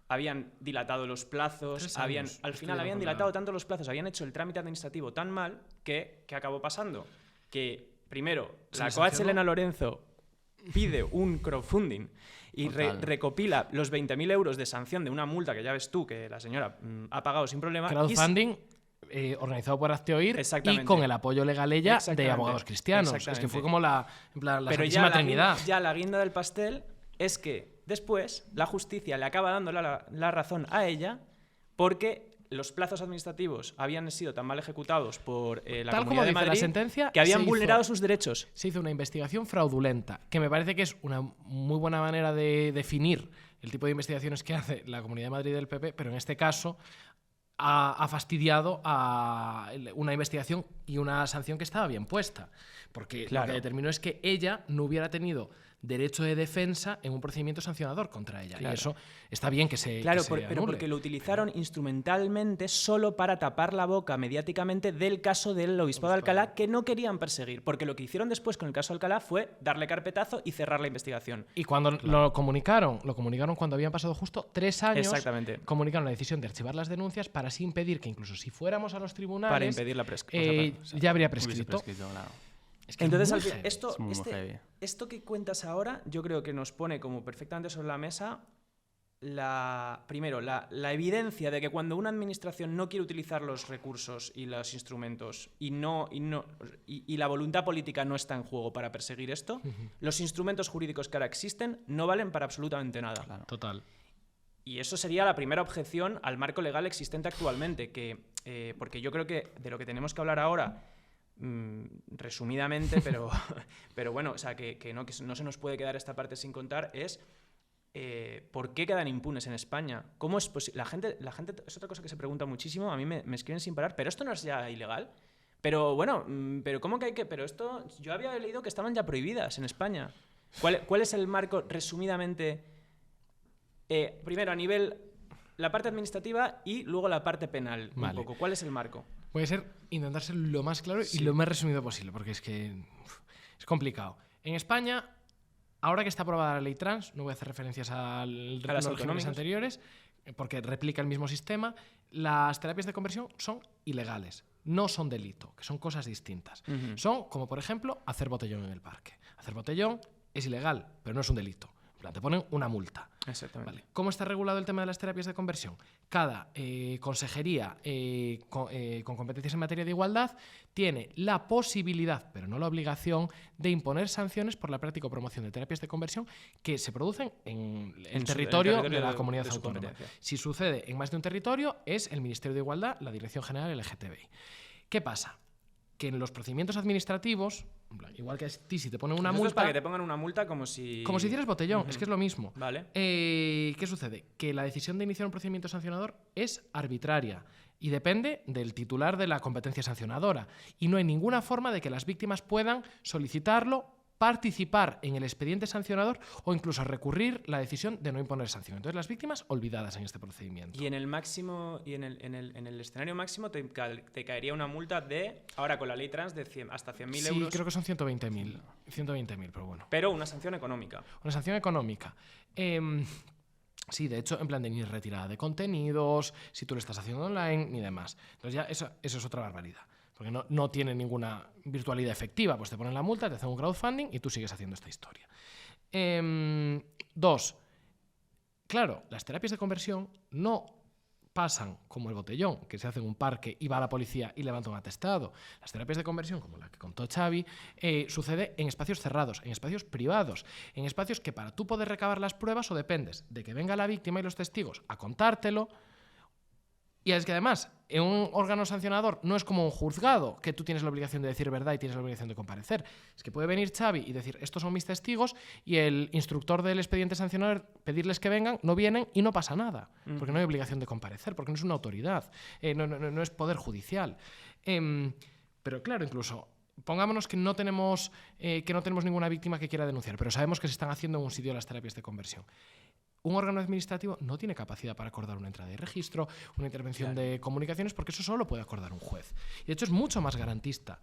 S1: habían dilatado los plazos, al final habían dilatado tanto los plazos, habían hecho el trámite administrativo tan mal que ¿qué acabó pasando? Que primero la coach Elena Lorenzo pide un crowdfunding y recopila los 20.000 euros de sanción de una multa que ya ves tú que la señora ha pagado sin problema.
S2: Crowdfunding organizado por Hazteoír y con el apoyo legal de Abogados Cristianos. Es que fue como la Santísima Trinidad.
S1: Ya la guinda del pastel es que después la justicia le acaba dando la razón a ella porque los plazos administrativos habían sido tan mal ejecutados por la Comunidad de Madrid
S2: la sentencia,
S1: que habían vulnerado sus derechos.
S2: Se hizo una investigación fraudulenta, que me parece que es una muy buena manera de definir el tipo de investigaciones que hace la Comunidad de Madrid del PP, pero en este caso ha fastidiado a una investigación y una sanción que estaba bien puesta. Porque lo que determinó es que ella no hubiera tenido derecho de defensa en un procedimiento sancionador contra ella. Y eso está bien que se
S1: pero porque lo utilizaron instrumentalmente solo para tapar la boca mediáticamente del caso del obispado de Alcalá, que no querían perseguir. Porque lo que hicieron después con el caso de Alcalá fue darle carpetazo y cerrar la investigación.
S2: Y cuando lo comunicaron cuando habían pasado justo 3 años.
S1: Exactamente.
S2: Comunicaron la decisión de archivar las denuncias para así impedir que incluso si fuéramos a los tribunales...
S1: Para impedir la prescripción.
S2: Ya habría prescrito.
S1: Es que entonces, esto que cuentas ahora, yo creo que nos pone como perfectamente sobre la mesa la evidencia de que cuando una administración no quiere utilizar los recursos y los instrumentos y la voluntad política no está en juego para perseguir esto, los instrumentos jurídicos que ahora existen no valen para absolutamente nada.
S2: Claro. Total.
S1: Y eso sería la primera objeción al marco legal existente actualmente, porque yo creo que de lo que tenemos que hablar ahora, resumidamente, pero bueno, o sea, que no se nos puede quedar esta parte sin contar, es ¿por qué quedan impunes en España? ¿Cómo es posible? La gente es otra cosa que se pregunta muchísimo, a mí me escriben sin parar, ¿pero esto no es ya ilegal? Pero bueno, pero ¿cómo que hay que...? Pero esto, yo había leído que estaban ya prohibidas en España. ¿Cuál es el marco, resumidamente? Primero, a nivel la parte administrativa y luego la parte penal.
S2: Vale.
S1: Un poco. ¿Cuál es el marco?
S2: Voy a intentar ser lo más claro y lo más resumido posible, porque es que es complicado. En España, ahora que está aprobada la ley trans, no voy a hacer referencias a los regímenes anteriores, porque replica el mismo sistema, las terapias de conversión son ilegales, no son delito, que son cosas distintas. Son, como por ejemplo, hacer botellón en el parque. Hacer botellón es ilegal, pero no es un delito. Te ponen una multa.
S1: Exactamente.
S2: Vale. ¿Cómo está regulado el tema de las terapias de conversión? Cada consejería con competencias en materia de igualdad tiene la posibilidad, pero no la obligación, de imponer sanciones por la práctica o promoción de terapias de conversión que se producen en el territorio de la comunidad autónoma. Si sucede en más de un territorio, es el Ministerio de Igualdad, la Dirección General LGTBI. ¿Qué pasa? Que en los procedimientos administrativos, igual que a ti, si te ponen una multa...
S1: Es para que te pongan una multa como si
S2: hicieras botellón, es que es lo mismo.
S1: Vale.
S2: ¿Qué sucede? Que la decisión de iniciar un procedimiento sancionador es arbitraria y depende del titular de la competencia sancionadora. Y no hay ninguna forma de que las víctimas puedan solicitarlo participar en el expediente sancionador o incluso recurrir la decisión de no imponer sanción. Entonces, las víctimas olvidadas en este procedimiento.
S1: Y en el máximo, y en el escenario máximo te caería una multa de, ahora con la ley trans, de hasta 100.000 euros.
S2: Sí, creo que son 120.000. 120.000, pero bueno.
S1: Pero una sanción económica.
S2: Una sanción económica. Sí, de hecho, en plan de ni retirada de contenidos, si tú lo estás haciendo online, ni demás. Entonces ya eso es otra barbaridad. Porque no tiene ninguna virtualidad efectiva. Pues te ponen la multa, te hacen un crowdfunding y tú sigues haciendo esta historia. 2. Claro, las terapias de conversión no pasan como el botellón, que se hace en un parque y va a la policía y levanta un atestado. Las terapias de conversión, como la que contó Xavi, sucede en espacios cerrados, en espacios privados, en espacios que para tú poder recabar las pruebas o dependes de que venga la víctima y los testigos a contártelo. Y es que además, en un órgano sancionador no es como un juzgado, que tú tienes la obligación de decir verdad y tienes la obligación de comparecer. Es que puede venir Xavi y decir, estos son mis testigos, y el instructor del expediente sancionador pedirles que vengan, no vienen y no pasa nada, porque no hay obligación de comparecer, porque no es una autoridad, no es poder judicial. Pero claro, incluso pongámonos que no tenemos ninguna víctima que quiera denunciar, pero sabemos que se están haciendo en un sitio las terapias de conversión. Un órgano administrativo no tiene capacidad para acordar una entrada de registro, una intervención de comunicaciones, porque eso solo puede acordar un juez. Y de hecho es mucho más garantista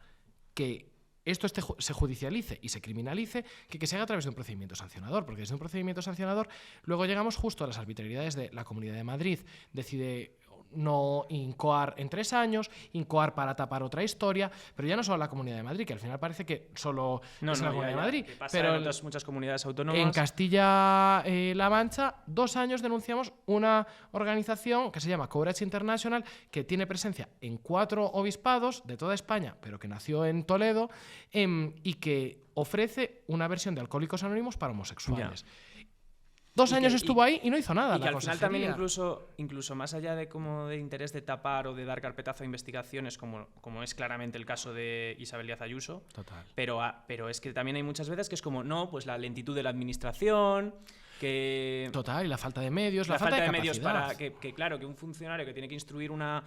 S2: que esto se judicialice y se criminalice que se haga a través de un procedimiento sancionador, porque desde un procedimiento sancionador luego llegamos justo a las arbitrariedades de la Comunidad de Madrid. Decide no incoar en 3 años, incoar para tapar otra historia, pero ya no solo la Comunidad de Madrid, que al final parece que solo es la Comunidad de Madrid,
S1: pero en muchas comunidades autónomas.
S2: En Castilla-La Mancha, 2 años denunciamos una organización que se llama Courage International, que tiene presencia en 4 obispados de toda España, pero que nació en Toledo, y que ofrece una versión de Alcohólicos Anónimos para homosexuales.
S1: Ya.
S2: 2 años estuvo ahí y no hizo nada.
S1: Y que al final también incluso más allá de como de interés de tapar o de dar carpetazo a investigaciones, como es claramente el caso de Isabel Díaz Ayuso.
S2: Total.
S1: Pero es que también hay muchas veces que es como, no, pues la lentitud de la administración, que...
S2: Total, y la falta de medios,
S1: la falta de
S2: medios
S1: para que claro, que un funcionario que tiene que instruir una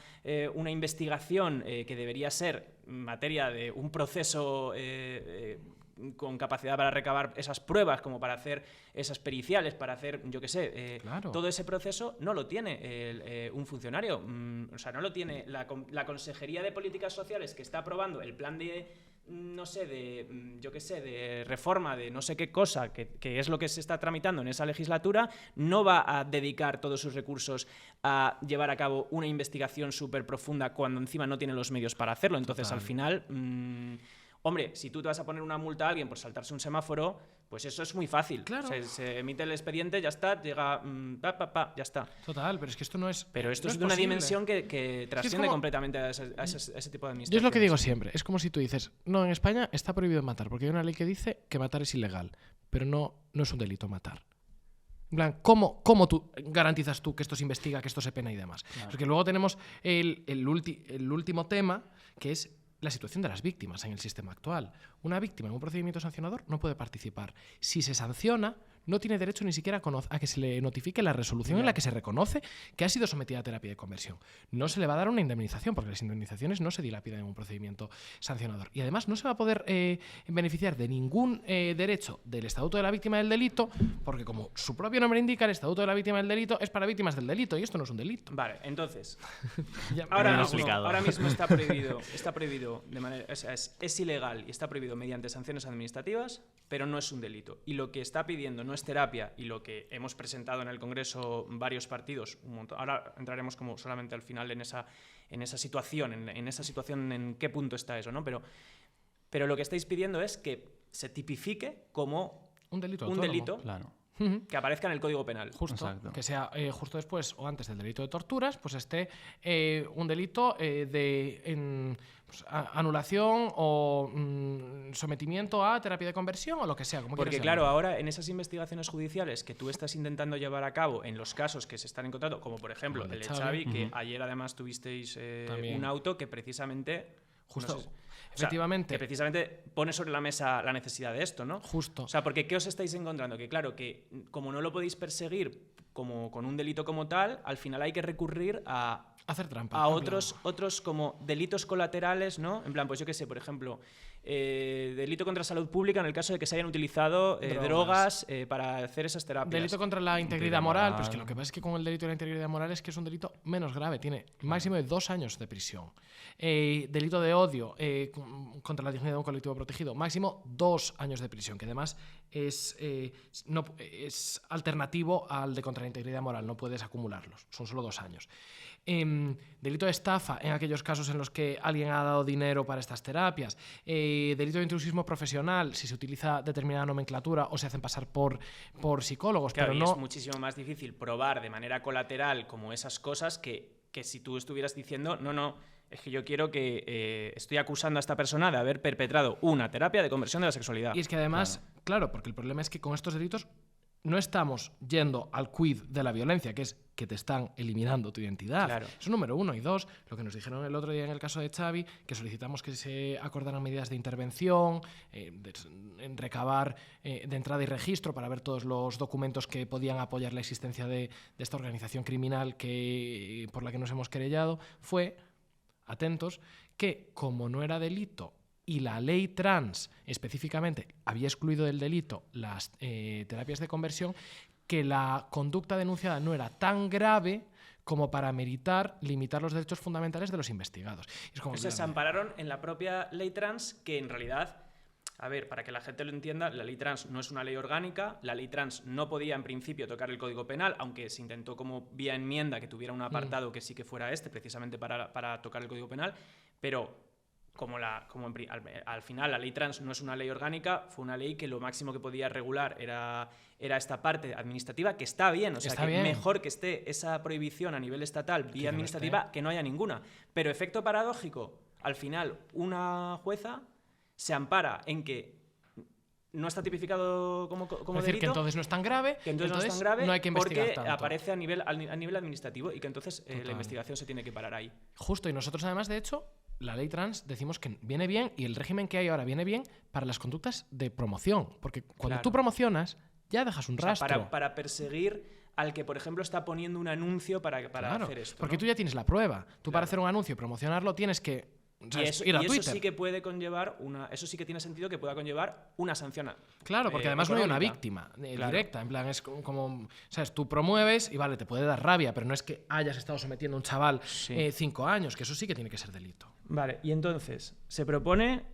S1: investigación que debería ser materia de un proceso... con capacidad para recabar esas pruebas, como para hacer esas periciales, para hacer, yo qué sé,
S2: claro.
S1: Todo ese proceso no lo tiene un funcionario. O sea, no lo tiene la Consejería de Políticas Sociales, que está aprobando el plan de, no sé, de reforma de no sé qué cosa, que es lo que se está tramitando en esa legislatura, no va a dedicar todos sus recursos a llevar a cabo una investigación súper profunda cuando encima no tiene los medios para hacerlo. Entonces,
S2: Total.
S1: Al final... Hombre, si tú te vas a poner una multa a alguien por saltarse un semáforo, pues eso es muy fácil.
S2: Claro.
S1: Se emite el expediente, ya está, llega, ya está.
S2: Total, pero es que esto no es...
S1: Pero esto
S2: no
S1: es de una
S2: posible.
S1: dimensión que trasciende completamente a ese tipo de administración.
S2: Yo es lo que digo siempre, es como si tú dices, no, en España está prohibido matar, porque hay una ley que dice que matar es ilegal, pero no es un delito matar. En plan, ¿cómo tú garantizas tú que esto se investiga, que esto se pena y demás? Claro. Porque luego tenemos el último tema, que es la situación de las víctimas en el sistema actual. Una víctima en un procedimiento sancionador no puede participar. Si se sanciona, no tiene derecho ni siquiera a que se le notifique la resolución en la que se reconoce que ha sido sometida a terapia de conversión. No se le va a dar una indemnización, porque las indemnizaciones no se dilapidan en un procedimiento sancionador. Y además no se va a poder beneficiar de ningún derecho del Estatuto de la Víctima del Delito, porque como su propio nombre indica, el Estatuto de la Víctima del Delito es para víctimas del delito, y esto no es un delito.
S1: Vale, entonces,
S3: ahora
S1: mismo está prohibido de manera, o sea, es ilegal y está prohibido mediante sanciones administrativas, pero no es un delito. Y lo que está pidiendo no es terapia, y lo que hemos presentado en el Congreso varios partidos, un montón. Ahora entraremos como solamente al final en esa situación, en qué punto está eso, ¿no? Pero lo que estáis pidiendo es que se tipifique como
S2: un delito,
S3: claro,
S1: que aparezca en el Código Penal.
S2: Justo.
S3: Exacto.
S2: Que sea justo después o antes del delito de torturas, pues esté un delito de anulación o sometimiento a terapia de conversión o lo que sea. Como
S1: porque claro, ahora en esas investigaciones judiciales que tú estás intentando llevar a cabo en los casos que se están encontrando, como por ejemplo el de Xavi, que ayer además tuvisteis un auto que precisamente...
S2: Justo.
S1: No sé,
S2: efectivamente.
S1: Que precisamente pone sobre la mesa la necesidad de esto, ¿no?
S2: Justo.
S1: O sea, porque ¿qué os estáis encontrando? Que claro, que como no lo podéis perseguir como con un delito como tal, al final hay que recurrir a
S2: hacer trampa.
S1: A otros como delitos colaterales, ¿no? En plan, pues yo qué sé, por ejemplo, delito contra salud pública en el caso de que se hayan utilizado drogas para hacer esas terapias.
S2: Delito contra la integridad moral, pues que lo que pasa es que con el delito de la integridad moral es que es un delito menos grave, tiene máximo de 2 años de prisión. Delito de odio contra la dignidad de un colectivo protegido, máximo 2 años de prisión, que además es alternativo al de contra la integridad moral, no puedes acumularlos, son solo 2 años. Delito de estafa en aquellos casos en los que alguien ha dado dinero para estas terapias. Delito de intrusismo profesional si se utiliza determinada nomenclatura o se hacen pasar por psicólogos.
S1: Claro,
S2: pero
S1: y
S2: no...
S1: es muchísimo más difícil probar de manera colateral como esas cosas que si tú estuvieras diciendo no, es que yo quiero que estoy acusando a esta persona de haber perpetrado una terapia de conversión de la sexualidad.
S2: Y es que además, claro, porque el problema es que con estos delitos no estamos yendo al quid de la violencia, que es que te están eliminando tu identidad.
S1: Claro.
S2: Eso es número 1. Y 2, lo que nos dijeron el otro día en el caso de Xavi, que solicitamos que se acordaran medidas de intervención, en recabar de entrada y registro para ver todos los documentos que podían apoyar la existencia de esta organización criminal por la que nos hemos querellado, fue, atentos, que como no era delito y la ley trans específicamente había excluido del delito las terapias de conversión, que la conducta denunciada no era tan grave como para meritar limitar los derechos fundamentales de los investigados. Es como,
S1: se ampararon en la propia ley trans, que en realidad, a ver, para que la gente lo entienda, la ley trans no es una ley orgánica, la ley trans no podía en principio tocar el Código Penal, aunque se intentó como vía enmienda que tuviera un apartado que sí que fuera precisamente para tocar el Código Penal, pero al final la ley trans no es una ley orgánica, fue una ley que lo máximo que podía regular era esta parte administrativa, que está bien, o sea,
S2: está
S1: que
S2: bien.
S1: mejor que esté esa prohibición a nivel estatal vía administrativa que no haya ninguna. Pero efecto paradójico, al final una jueza se ampara en que no está tipificado como
S2: es decir,
S1: delito,
S2: que entonces no es tan grave,
S1: que entonces no es tan grave,
S2: no hay que investigar
S1: porque
S2: tanto.
S1: aparece a nivel administrativo y que entonces la investigación se tiene que parar ahí.
S2: Justo, y nosotros además, de hecho, la ley trans decimos que viene bien, y el régimen que hay ahora viene bien para las conductas de promoción, porque cuando tú promocionas ya dejas un rastro.
S1: O sea, para perseguir al que, por ejemplo, está poniendo un anuncio para hacer esto.
S2: Porque
S1: ¿no?
S2: tú ya tienes la prueba. Tú para hacer un anuncio y promocionarlo tienes que ir a Twitter.
S1: Eso sí que puede conllevar eso sí que tiene sentido que pueda conllevar una sanción.
S2: Claro, porque además no hay una víctima directa. En plan, es como, ¿sabes? Tú promueves y vale, te puede dar rabia, pero no es que hayas estado sometiendo a un chaval 5 años, que eso sí que tiene que ser delito.
S1: Vale, y entonces se propone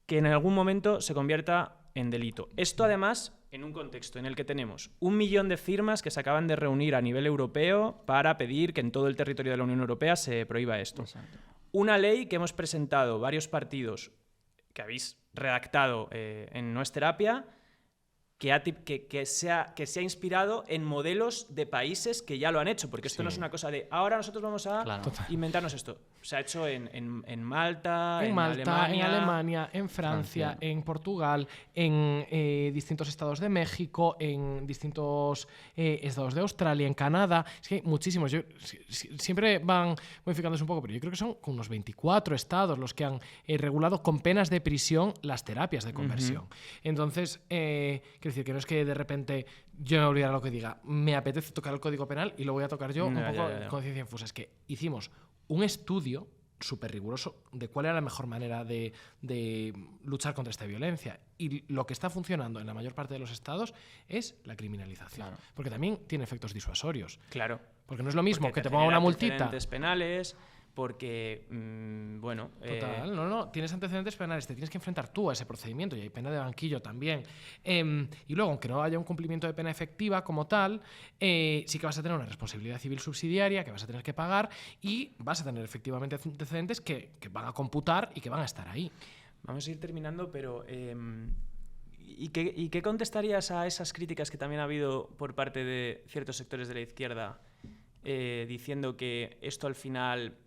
S1: que en algún momento se convierta en delito. Esto además en un contexto en el que tenemos 1 millón de firmas que se acaban de reunir a nivel europeo para pedir que en todo el territorio de la Unión Europea se prohíba esto.
S3: Exacto.
S1: Una ley que hemos presentado varios partidos que habéis redactado en No es Terapia, que se ha inspirado en modelos de países que ya lo han hecho, porque esto no es una cosa de ahora nosotros vamos a inventarnos esto. Se ha hecho en Malta, en
S2: Alemania, en Francia, en Portugal, en distintos estados de México, en distintos estados de Australia, en Canadá. Es que hay muchísimos. Siempre van modificándose un poco, pero yo creo que son unos 24 estados los que han regulado con penas de prisión las terapias de conversión. Entonces, quiero decir que no es que de repente yo me olvidara lo que diga, me apetece tocar el Código Penal y lo voy a tocar yo un poco con ciencia infusa. Es que hicimos un estudio súper riguroso de cuál era la mejor manera de luchar contra esta violencia, y lo que está funcionando en la mayor parte de los estados es la criminalización, porque también tiene efectos disuasorios.
S1: Claro.
S2: Porque no es lo mismo que te ponga una multita.
S1: Antecedentes penales, porque,
S2: Total, no, tienes antecedentes penales, te tienes que enfrentar tú a ese procedimiento, y hay pena de banquillo también. Y luego, aunque no haya un cumplimiento de pena efectiva como tal, sí que vas a tener una responsabilidad civil subsidiaria que vas a tener que pagar, y vas a tener efectivamente antecedentes que van a computar y que van a estar ahí.
S1: Vamos a ir terminando, pero ¿y qué contestarías a esas críticas que también ha habido por parte de ciertos sectores de la izquierda diciendo que esto al final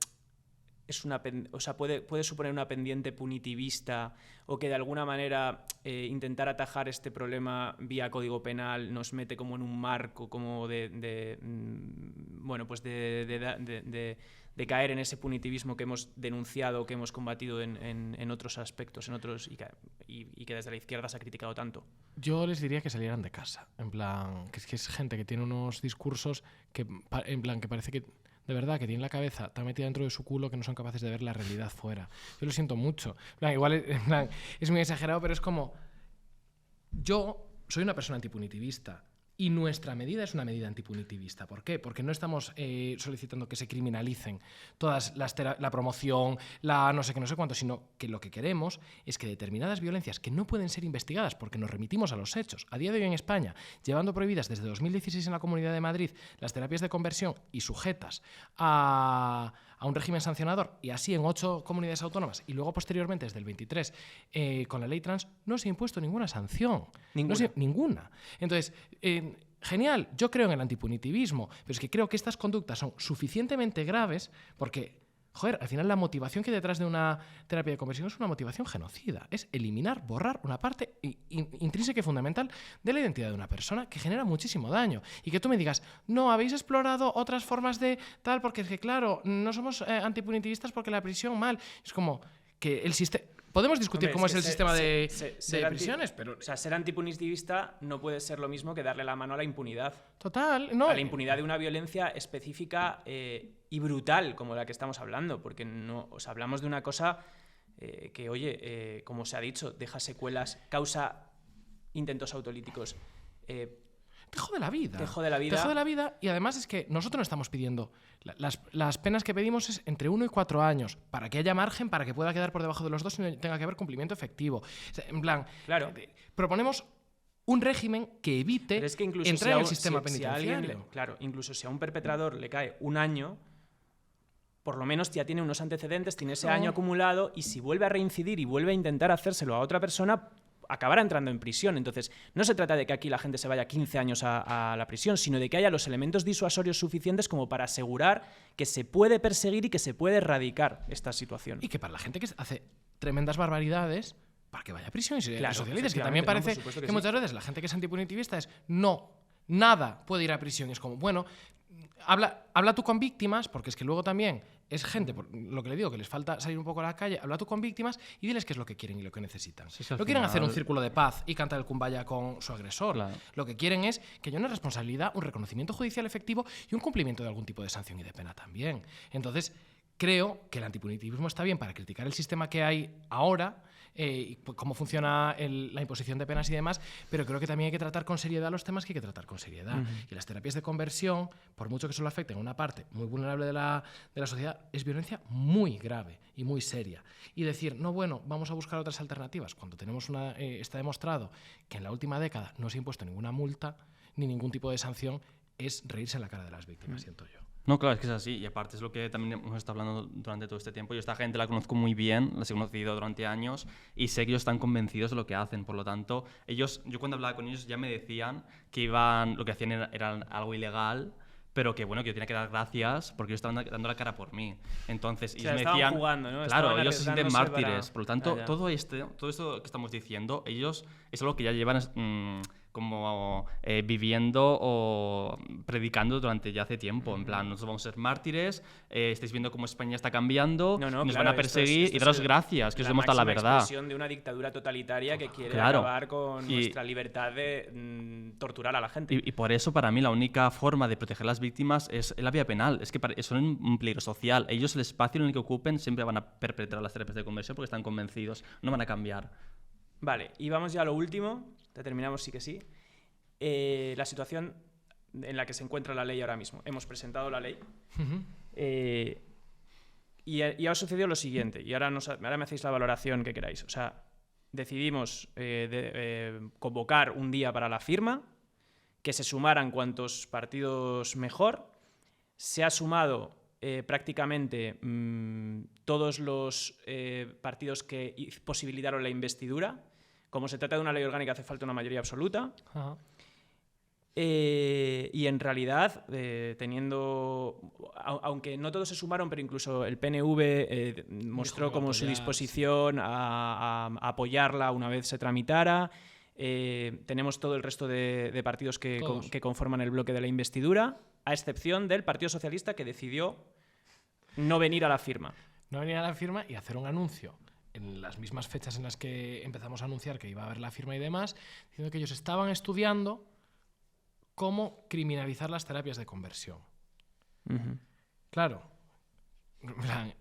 S1: puede suponer una pendiente punitivista, o que de alguna manera intentar atajar este problema vía Código Penal nos mete como en un marco como de caer en ese punitivismo que hemos denunciado, que hemos combatido en otros aspectos, y que desde la izquierda se ha criticado tanto?
S2: Yo les diría que salieran de casa, en plan, que es gente que tiene unos discursos que, en plan, que parece que de verdad, que tienen la cabeza tan metida dentro de su culo que no son capaces de ver la realidad fuera. Yo lo siento mucho. En plan, igual es muy exagerado, pero es como... Yo soy una persona antipunitivista y nuestra medida es una medida antipunitivista. ¿Por qué? Porque no estamos solicitando que se criminalicen todas la promoción, la no sé qué, no sé cuánto, sino que lo que queremos es que determinadas violencias que no pueden ser investigadas porque nos remitimos a los hechos, a día de hoy en España, llevando prohibidas desde 2016 en la Comunidad de Madrid las terapias de conversión y sujetas a un régimen sancionador, y así en 8 comunidades autónomas, y luego posteriormente desde el 23 con la ley trans, no se ha impuesto ninguna sanción. Ninguna. Entonces, genial, yo creo en el antipunitivismo, pero es que creo que estas conductas son suficientemente graves porque, joder, al final la motivación que hay detrás de una terapia de conversión es una motivación genocida. Es eliminar, borrar una parte intrínseca y fundamental de la identidad de una persona que genera muchísimo daño. Y que tú me digas, no, habéis explorado otras formas de tal, porque es que, claro, no somos antipunitivistas porque la prisión mal. Es como que el sistema... Podemos discutir cómo es el sistema de prisiones, pero...
S1: O sea, ser antipunitivista no puede ser lo mismo que darle la mano a la impunidad.
S2: Total, no.
S1: A la impunidad de una violencia específica y brutal, como la que estamos hablando, porque no, o sea, hablamos de una cosa que, oye, como se ha dicho, deja secuelas, causa intentos autolíticos.
S2: Te jode la vida.
S1: Te jode la vida.
S2: Te jode la vida, y además es que nosotros no estamos pidiendo... Las penas que pedimos es entre 1 y 4 años, para que haya margen, para que pueda quedar por debajo de los 2 y no tenga que haber cumplimiento efectivo. O sea, en plan,
S1: claro.
S2: Proponemos un régimen que evite entrar en el sistema penitenciario.
S1: Claro, incluso si a un perpetrador le cae 1 año, por lo menos ya tiene unos antecedentes, tiene ese año acumulado, y si vuelve a reincidir y vuelve a intentar hacérselo a otra persona, acabará entrando en prisión. Entonces, no se trata de que aquí la gente se vaya 15 años a la prisión, sino de que haya los elementos disuasorios suficientes como para asegurar que se puede perseguir y que se puede erradicar esta situación.
S2: Y que para la gente que hace tremendas barbaridades, para que vaya a prisión y se
S1: claro,
S2: socialices, que también parece que muchas veces la gente que es antipunitivista es no, nada puede ir a prisión. Es como, bueno, habla tú con víctimas, porque es que luego también es gente, por lo que le digo, que les falta salir un poco a la calle, habla tú con víctimas y diles qué es lo que quieren y lo que necesitan.
S3: Sí,
S2: no quieren hacer un círculo de paz y cantar el kumbaya con su agresor. Claro. Lo que quieren es que haya una responsabilidad, un reconocimiento judicial efectivo y un cumplimiento de algún tipo de sanción y de pena también. Entonces, creo que el antipunitivismo está bien para criticar el sistema que hay ahora, cómo funciona la imposición de penas y demás, pero creo que también hay que tratar con seriedad los temas que hay que tratar con seriedad. Y las terapias de conversión, por mucho que solo afecten a una parte muy vulnerable de la sociedad, es violencia muy grave y muy seria. Y decir, no, bueno, vamos a buscar otras alternativas, cuando tenemos está demostrado que en la última década no se ha impuesto ninguna multa ni ningún tipo de sanción, es reírse en la cara de las víctimas, siento yo.
S3: No, claro, es que es así. Y aparte es lo que también hemos estado hablando durante todo este tiempo. Yo esta gente la conozco muy bien, las he conocido durante años y sé que ellos están convencidos de lo que hacen. Por lo tanto, yo cuando hablaba con ellos ya me decían que lo que hacían era algo ilegal, pero que bueno, que yo tenía que dar gracias porque ellos estaban dando la cara por mí. Entonces, ellos me decían...
S1: jugando, ¿no?
S3: Claro, ellos se sienten mártires.
S1: Para...
S3: Por lo tanto, todo esto que estamos diciendo, ellos es algo que ya llevan... como viviendo o predicando durante ya hace tiempo. En plan, nosotros vamos a ser mártires, estáis viendo cómo España está cambiando, nos van a perseguir y daros gracias, que os hemos dado la verdad.
S1: La expresión de una dictadura totalitaria que quiere acabar con nuestra libertad de torturar a la gente.
S3: Y por eso, para mí, la única forma de proteger a las víctimas es la vía penal. Es que son un peligro social. Ellos, el espacio en el que ocupen, siempre van a perpetrar las terapias de conversión porque están convencidos. No van a cambiar.
S1: Vale, y vamos ya a lo último. Terminamos sí que sí. La situación en la que se encuentra la ley ahora mismo. Hemos presentado la ley y ha sucedido lo siguiente. Y ahora me hacéis la valoración que queráis. O sea, decidimos convocar un día para la firma, que se sumaran cuantos partidos mejor. Se ha sumado prácticamente todos los partidos que posibilitaron la investidura. Como se trata de una ley orgánica, hace falta una mayoría absoluta. Uh-huh. Y en realidad, aunque no todos se sumaron, pero incluso el PNV mostró como su disposición a apoyarla una vez se tramitara. Tenemos todo el resto de partidos que conforman el bloque de la investidura, a excepción del Partido Socialista, que decidió no venir a la firma.
S2: No venir a la firma y hacer un anuncio en las mismas fechas en las que empezamos a anunciar que iba a haber la firma y demás, diciendo que ellos estaban estudiando cómo criminalizar las terapias de conversión.
S1: Uh-huh.
S2: Claro.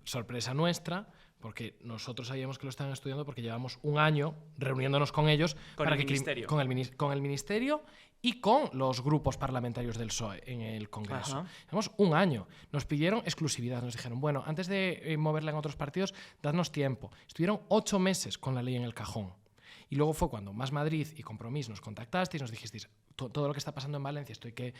S2: Sorpresa nuestra, porque nosotros sabíamos que lo estaban estudiando porque llevamos un año reuniéndonos con ellos
S1: con el ministerio.
S2: Con el ministerio y con los grupos parlamentarios del PSOE en el Congreso.
S1: Ajá.
S2: Llevamos un año. Nos pidieron exclusividad, nos dijeron, bueno, antes de moverla en otros partidos, dadnos tiempo. Estuvieron 8 meses con la ley en el cajón. Y luego fue cuando Más Madrid y Compromís nos contactasteis, nos dijisteis, todo lo que está pasando en Valencia, esto hay que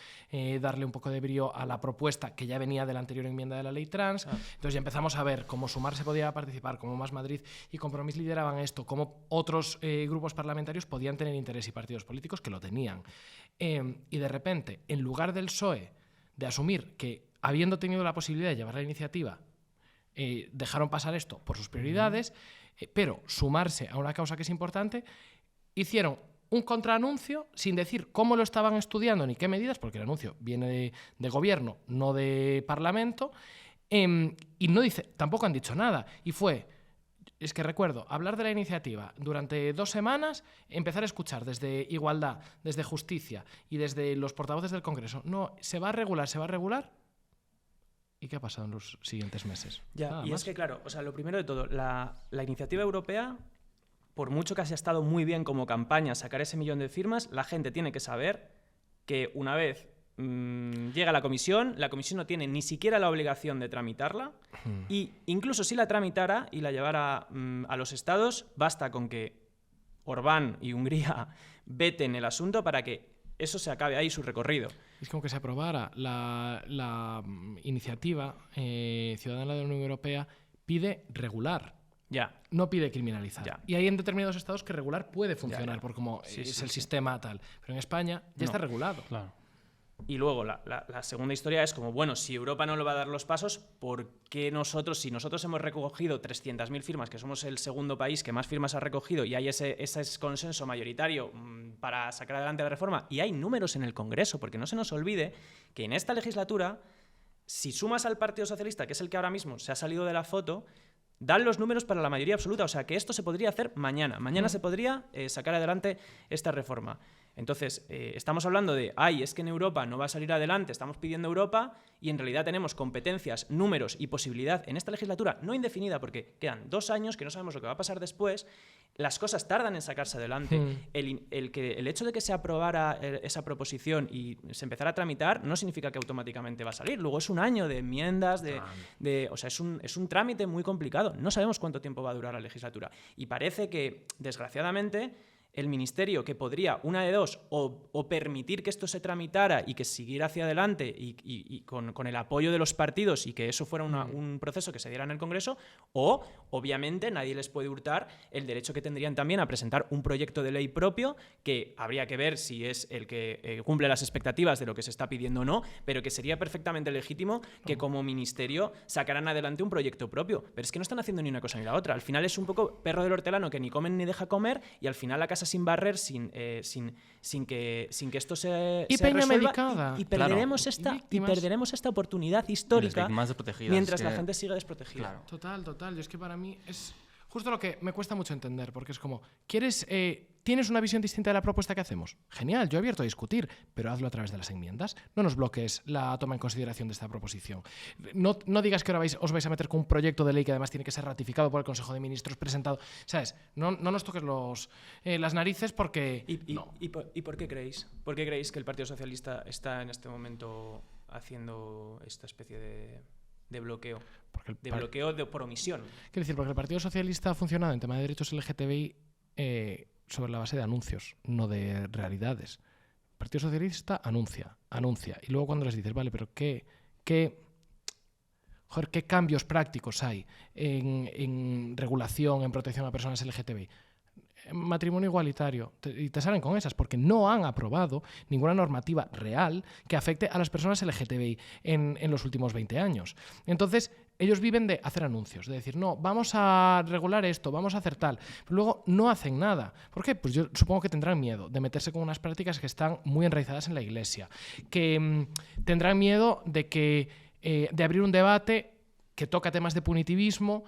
S2: darle un poco de brío a la propuesta que ya venía de la anterior enmienda de la ley trans. Entonces ya empezamos a ver cómo Sumar se podía participar, cómo Más Madrid y Compromís lideraban esto, cómo otros grupos parlamentarios podían tener interés y partidos políticos que lo tenían. Y de repente, en lugar del PSOE de asumir que, habiendo tenido la posibilidad de llevar la iniciativa, dejaron pasar esto por sus prioridades, pero sumarse a una causa que es importante, hicieron un contraanuncio sin decir cómo lo estaban estudiando ni qué medidas, porque el anuncio viene de gobierno, no de parlamento, y no dice, tampoco han dicho nada. Y fue, es que recuerdo, hablar de la iniciativa durante 2 semanas, empezar a escuchar desde Igualdad, desde Justicia y desde los portavoces del Congreso, no, se va a regular. ¿Y qué ha pasado en los siguientes meses?
S1: Ya,
S2: Nada
S1: y
S2: más.
S1: es que, claro, o sea, lo primero de todo, la iniciativa europea, por mucho que haya estado muy bien como campaña sacar ese 1 millón de firmas, la gente tiene que saber que una vez llega a la comisión no tiene ni siquiera la obligación de tramitarla, y incluso si la tramitara y la llevara a los estados, basta con que Orbán y Hungría veten el asunto para que eso se acabe ahí su recorrido.
S2: Es como que se aprobara la iniciativa ciudadana de la Unión Europea, pide regular.
S1: Ya.
S2: No pide criminalizar.
S1: Ya.
S2: Y hay en determinados estados que regular puede funcionar,
S1: Ya.
S2: por cómo
S1: Sí,
S2: es
S1: sí,
S2: el
S1: sí.
S2: sistema tal. Pero en España ya está regulado.
S3: Claro.
S1: Y luego la segunda historia es como, bueno, si Europa no le va a dar los pasos, ¿por qué nosotros, si nosotros hemos recogido 300.000 firmas, que somos el segundo país que más firmas ha recogido y hay ese consenso mayoritario para sacar adelante la reforma, y hay números en el Congreso, porque no se nos olvide que en esta legislatura, si sumas al Partido Socialista, que es el que ahora mismo se ha salido de la foto, dan los números para la mayoría absoluta, o sea que esto se podría hacer mañana. Mañana se podría sacar adelante esta reforma. Entonces, estamos hablando de, es que en Europa no va a salir adelante, estamos pidiendo Europa, y en realidad tenemos competencias, números y posibilidad en esta legislatura no indefinida, porque quedan 2 años que no sabemos lo que va a pasar después, las cosas tardan en sacarse adelante. El hecho de que se aprobara esa proposición y se empezara a tramitar no significa que automáticamente va a salir. Luego es un año de enmiendas, o sea, es un trámite muy complicado. No sabemos cuánto tiempo va a durar la legislatura. Y parece que, desgraciadamente, el ministerio, que podría, una de dos, o permitir que esto se tramitara y que siguiera hacia adelante y con el apoyo de los partidos y que eso fuera un proceso que se diera en el Congreso, o, obviamente, nadie les puede hurtar el derecho que tendrían también a presentar un proyecto de ley propio, que habría que ver si es el que cumple las expectativas de lo que se está pidiendo o no, pero que sería perfectamente legítimo que como ministerio sacaran adelante un proyecto propio. Pero es que no están haciendo ni una cosa ni la otra. Al final es un poco perro del hortelano que ni comen ni deja comer, y al final la casa sin barrer, sin que esto se
S2: peña
S1: resuelva,
S2: medicada.
S1: y perderemos
S2: Claro.
S1: esta oportunidad histórica
S3: Las víctimas desprotegidas,
S1: mientras
S3: es
S1: la
S3: que-
S1: gente siga desprotegida.
S3: Claro.
S2: Total. Yo es que para mí es justo lo que me cuesta mucho entender, porque es como, ¿tienes una visión distinta de la propuesta que hacemos? Genial, yo abierto a discutir, pero hazlo a través de las enmiendas. No nos bloques la toma en consideración de esta proposición. No digas que ahora os vais a meter con un proyecto de ley que además tiene que ser ratificado por el Consejo de Ministros, presentado. ¿Sabes? No nos toques las narices porque...
S1: ¿Y por qué creéis? ¿Por qué creéis que el Partido Socialista está en este momento haciendo esta especie de bloqueo? Por omisión.
S2: Quiero decir, porque el Partido Socialista ha funcionado en tema de derechos LGTBI sobre la base de anuncios, no de realidades. El Partido Socialista anuncia. Y luego cuando les dices, vale, pero ¿qué cambios prácticos hay en regulación, en protección a personas LGTBI? Matrimonio igualitario, y te salen con esas, porque no han aprobado ninguna normativa real que afecte a las personas LGTBI en los últimos 20 años. Entonces, ellos viven de hacer anuncios, de decir, no, vamos a regular esto, vamos a hacer tal, pero luego no hacen nada. ¿Por qué? Pues yo supongo que tendrán miedo de meterse con unas prácticas que están muy enraizadas en la Iglesia, que tendrán miedo de abrir un debate que toca temas de punitivismo,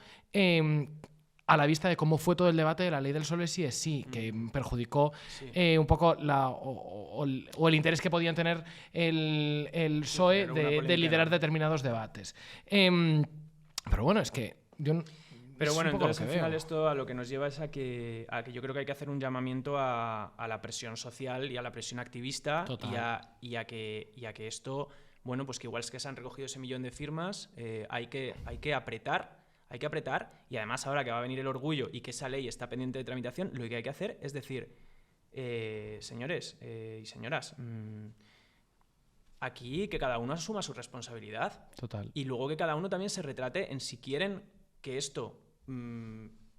S2: a la vista de cómo fue todo el debate de la ley del solo sí es sí, que perjudicó un poco o el interés que podían tener el PSOE de liderar determinados debates. Pero bueno, es que yo...
S1: Pero bueno, entonces al final esto a lo que nos lleva es a que yo creo que hay que hacer un llamamiento a la presión social y a la presión activista y a que esto, bueno, pues que igual es que se han recogido ese 1 millón de firmas, hay que apretar y además ahora que va a venir el orgullo y que esa ley está pendiente de tramitación, lo que hay que hacer es decir, señores y señoras, aquí que cada uno asuma su responsabilidad.
S2: Total.
S1: Y luego que cada uno también se retrate en si quieren que esto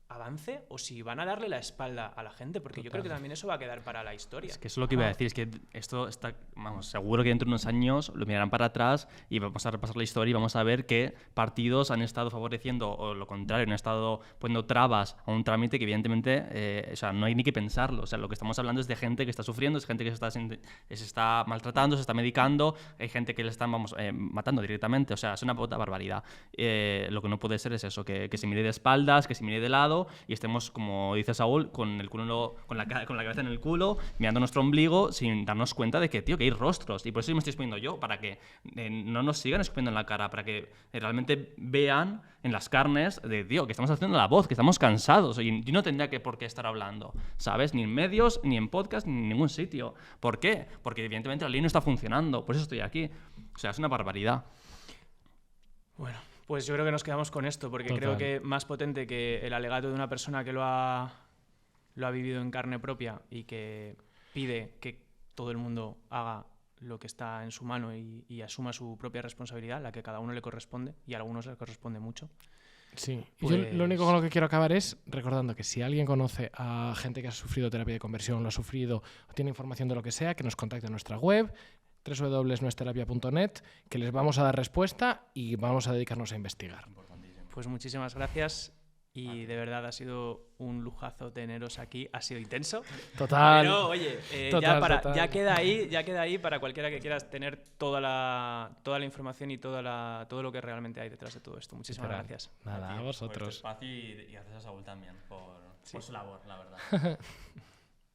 S1: avance o si van a darle la espalda a la gente, porque yo creo que también eso va a quedar para la historia.
S3: Es que eso es lo que iba a decir, es que esto está, vamos, seguro que dentro de unos años lo mirarán para atrás y vamos a repasar la historia y vamos a ver qué partidos han estado favoreciendo o lo contrario, han estado poniendo trabas a un trámite que evidentemente, o sea, no hay ni que pensarlo, o sea, lo que estamos hablando es de gente que está sufriendo, es gente que se está maltratando, se está medicando, hay gente que le están, matando directamente, o sea, es una puta barbaridad. Lo que no puede ser es eso, que se mire de espaldas, que se mire de lado y estemos, como dice Saúl, con el culo, con la cabeza en el culo, mirando nuestro ombligo sin darnos cuenta de que, tío, que hay rostros. Y por eso me estoy exponiendo yo, para que no nos sigan escupiendo en la cara, para que realmente vean en las carnes de, tío, que estamos haciendo la voz, que estamos cansados y yo no tendría por qué estar hablando, ¿sabes? Ni en medios, ni en podcast, ni en ningún sitio. ¿Por qué? Porque evidentemente la ley no está funcionando, por eso estoy aquí. O sea, es una barbaridad.
S1: Bueno, pues yo creo que nos quedamos con esto, porque creo que más potente que el alegato de una persona que lo ha vivido en carne propia y que pide que todo el mundo haga lo que está en su mano y asuma su propia responsabilidad, la que a cada uno le corresponde, y a algunos le corresponde mucho.
S2: Sí, pues... yo lo único con lo que quiero acabar es recordando que si alguien conoce a gente que ha sufrido terapia de conversión, lo ha sufrido o tiene información de lo que sea, que nos contacte en nuestra web, www.nuesterapia.net, que les vamos a dar respuesta y vamos a dedicarnos a investigar.
S1: Pues muchísimas gracias y de verdad ha sido un lujazo teneros aquí, ha sido intenso.
S2: Total.
S1: Pero oye, ya queda ahí para cualquiera que quieras tener toda la información y todo lo que realmente hay detrás de todo esto. Muchísimas gracias.
S2: Nada, a vosotros.
S3: Por este espacio y gracias a Saúl también por su labor, la verdad.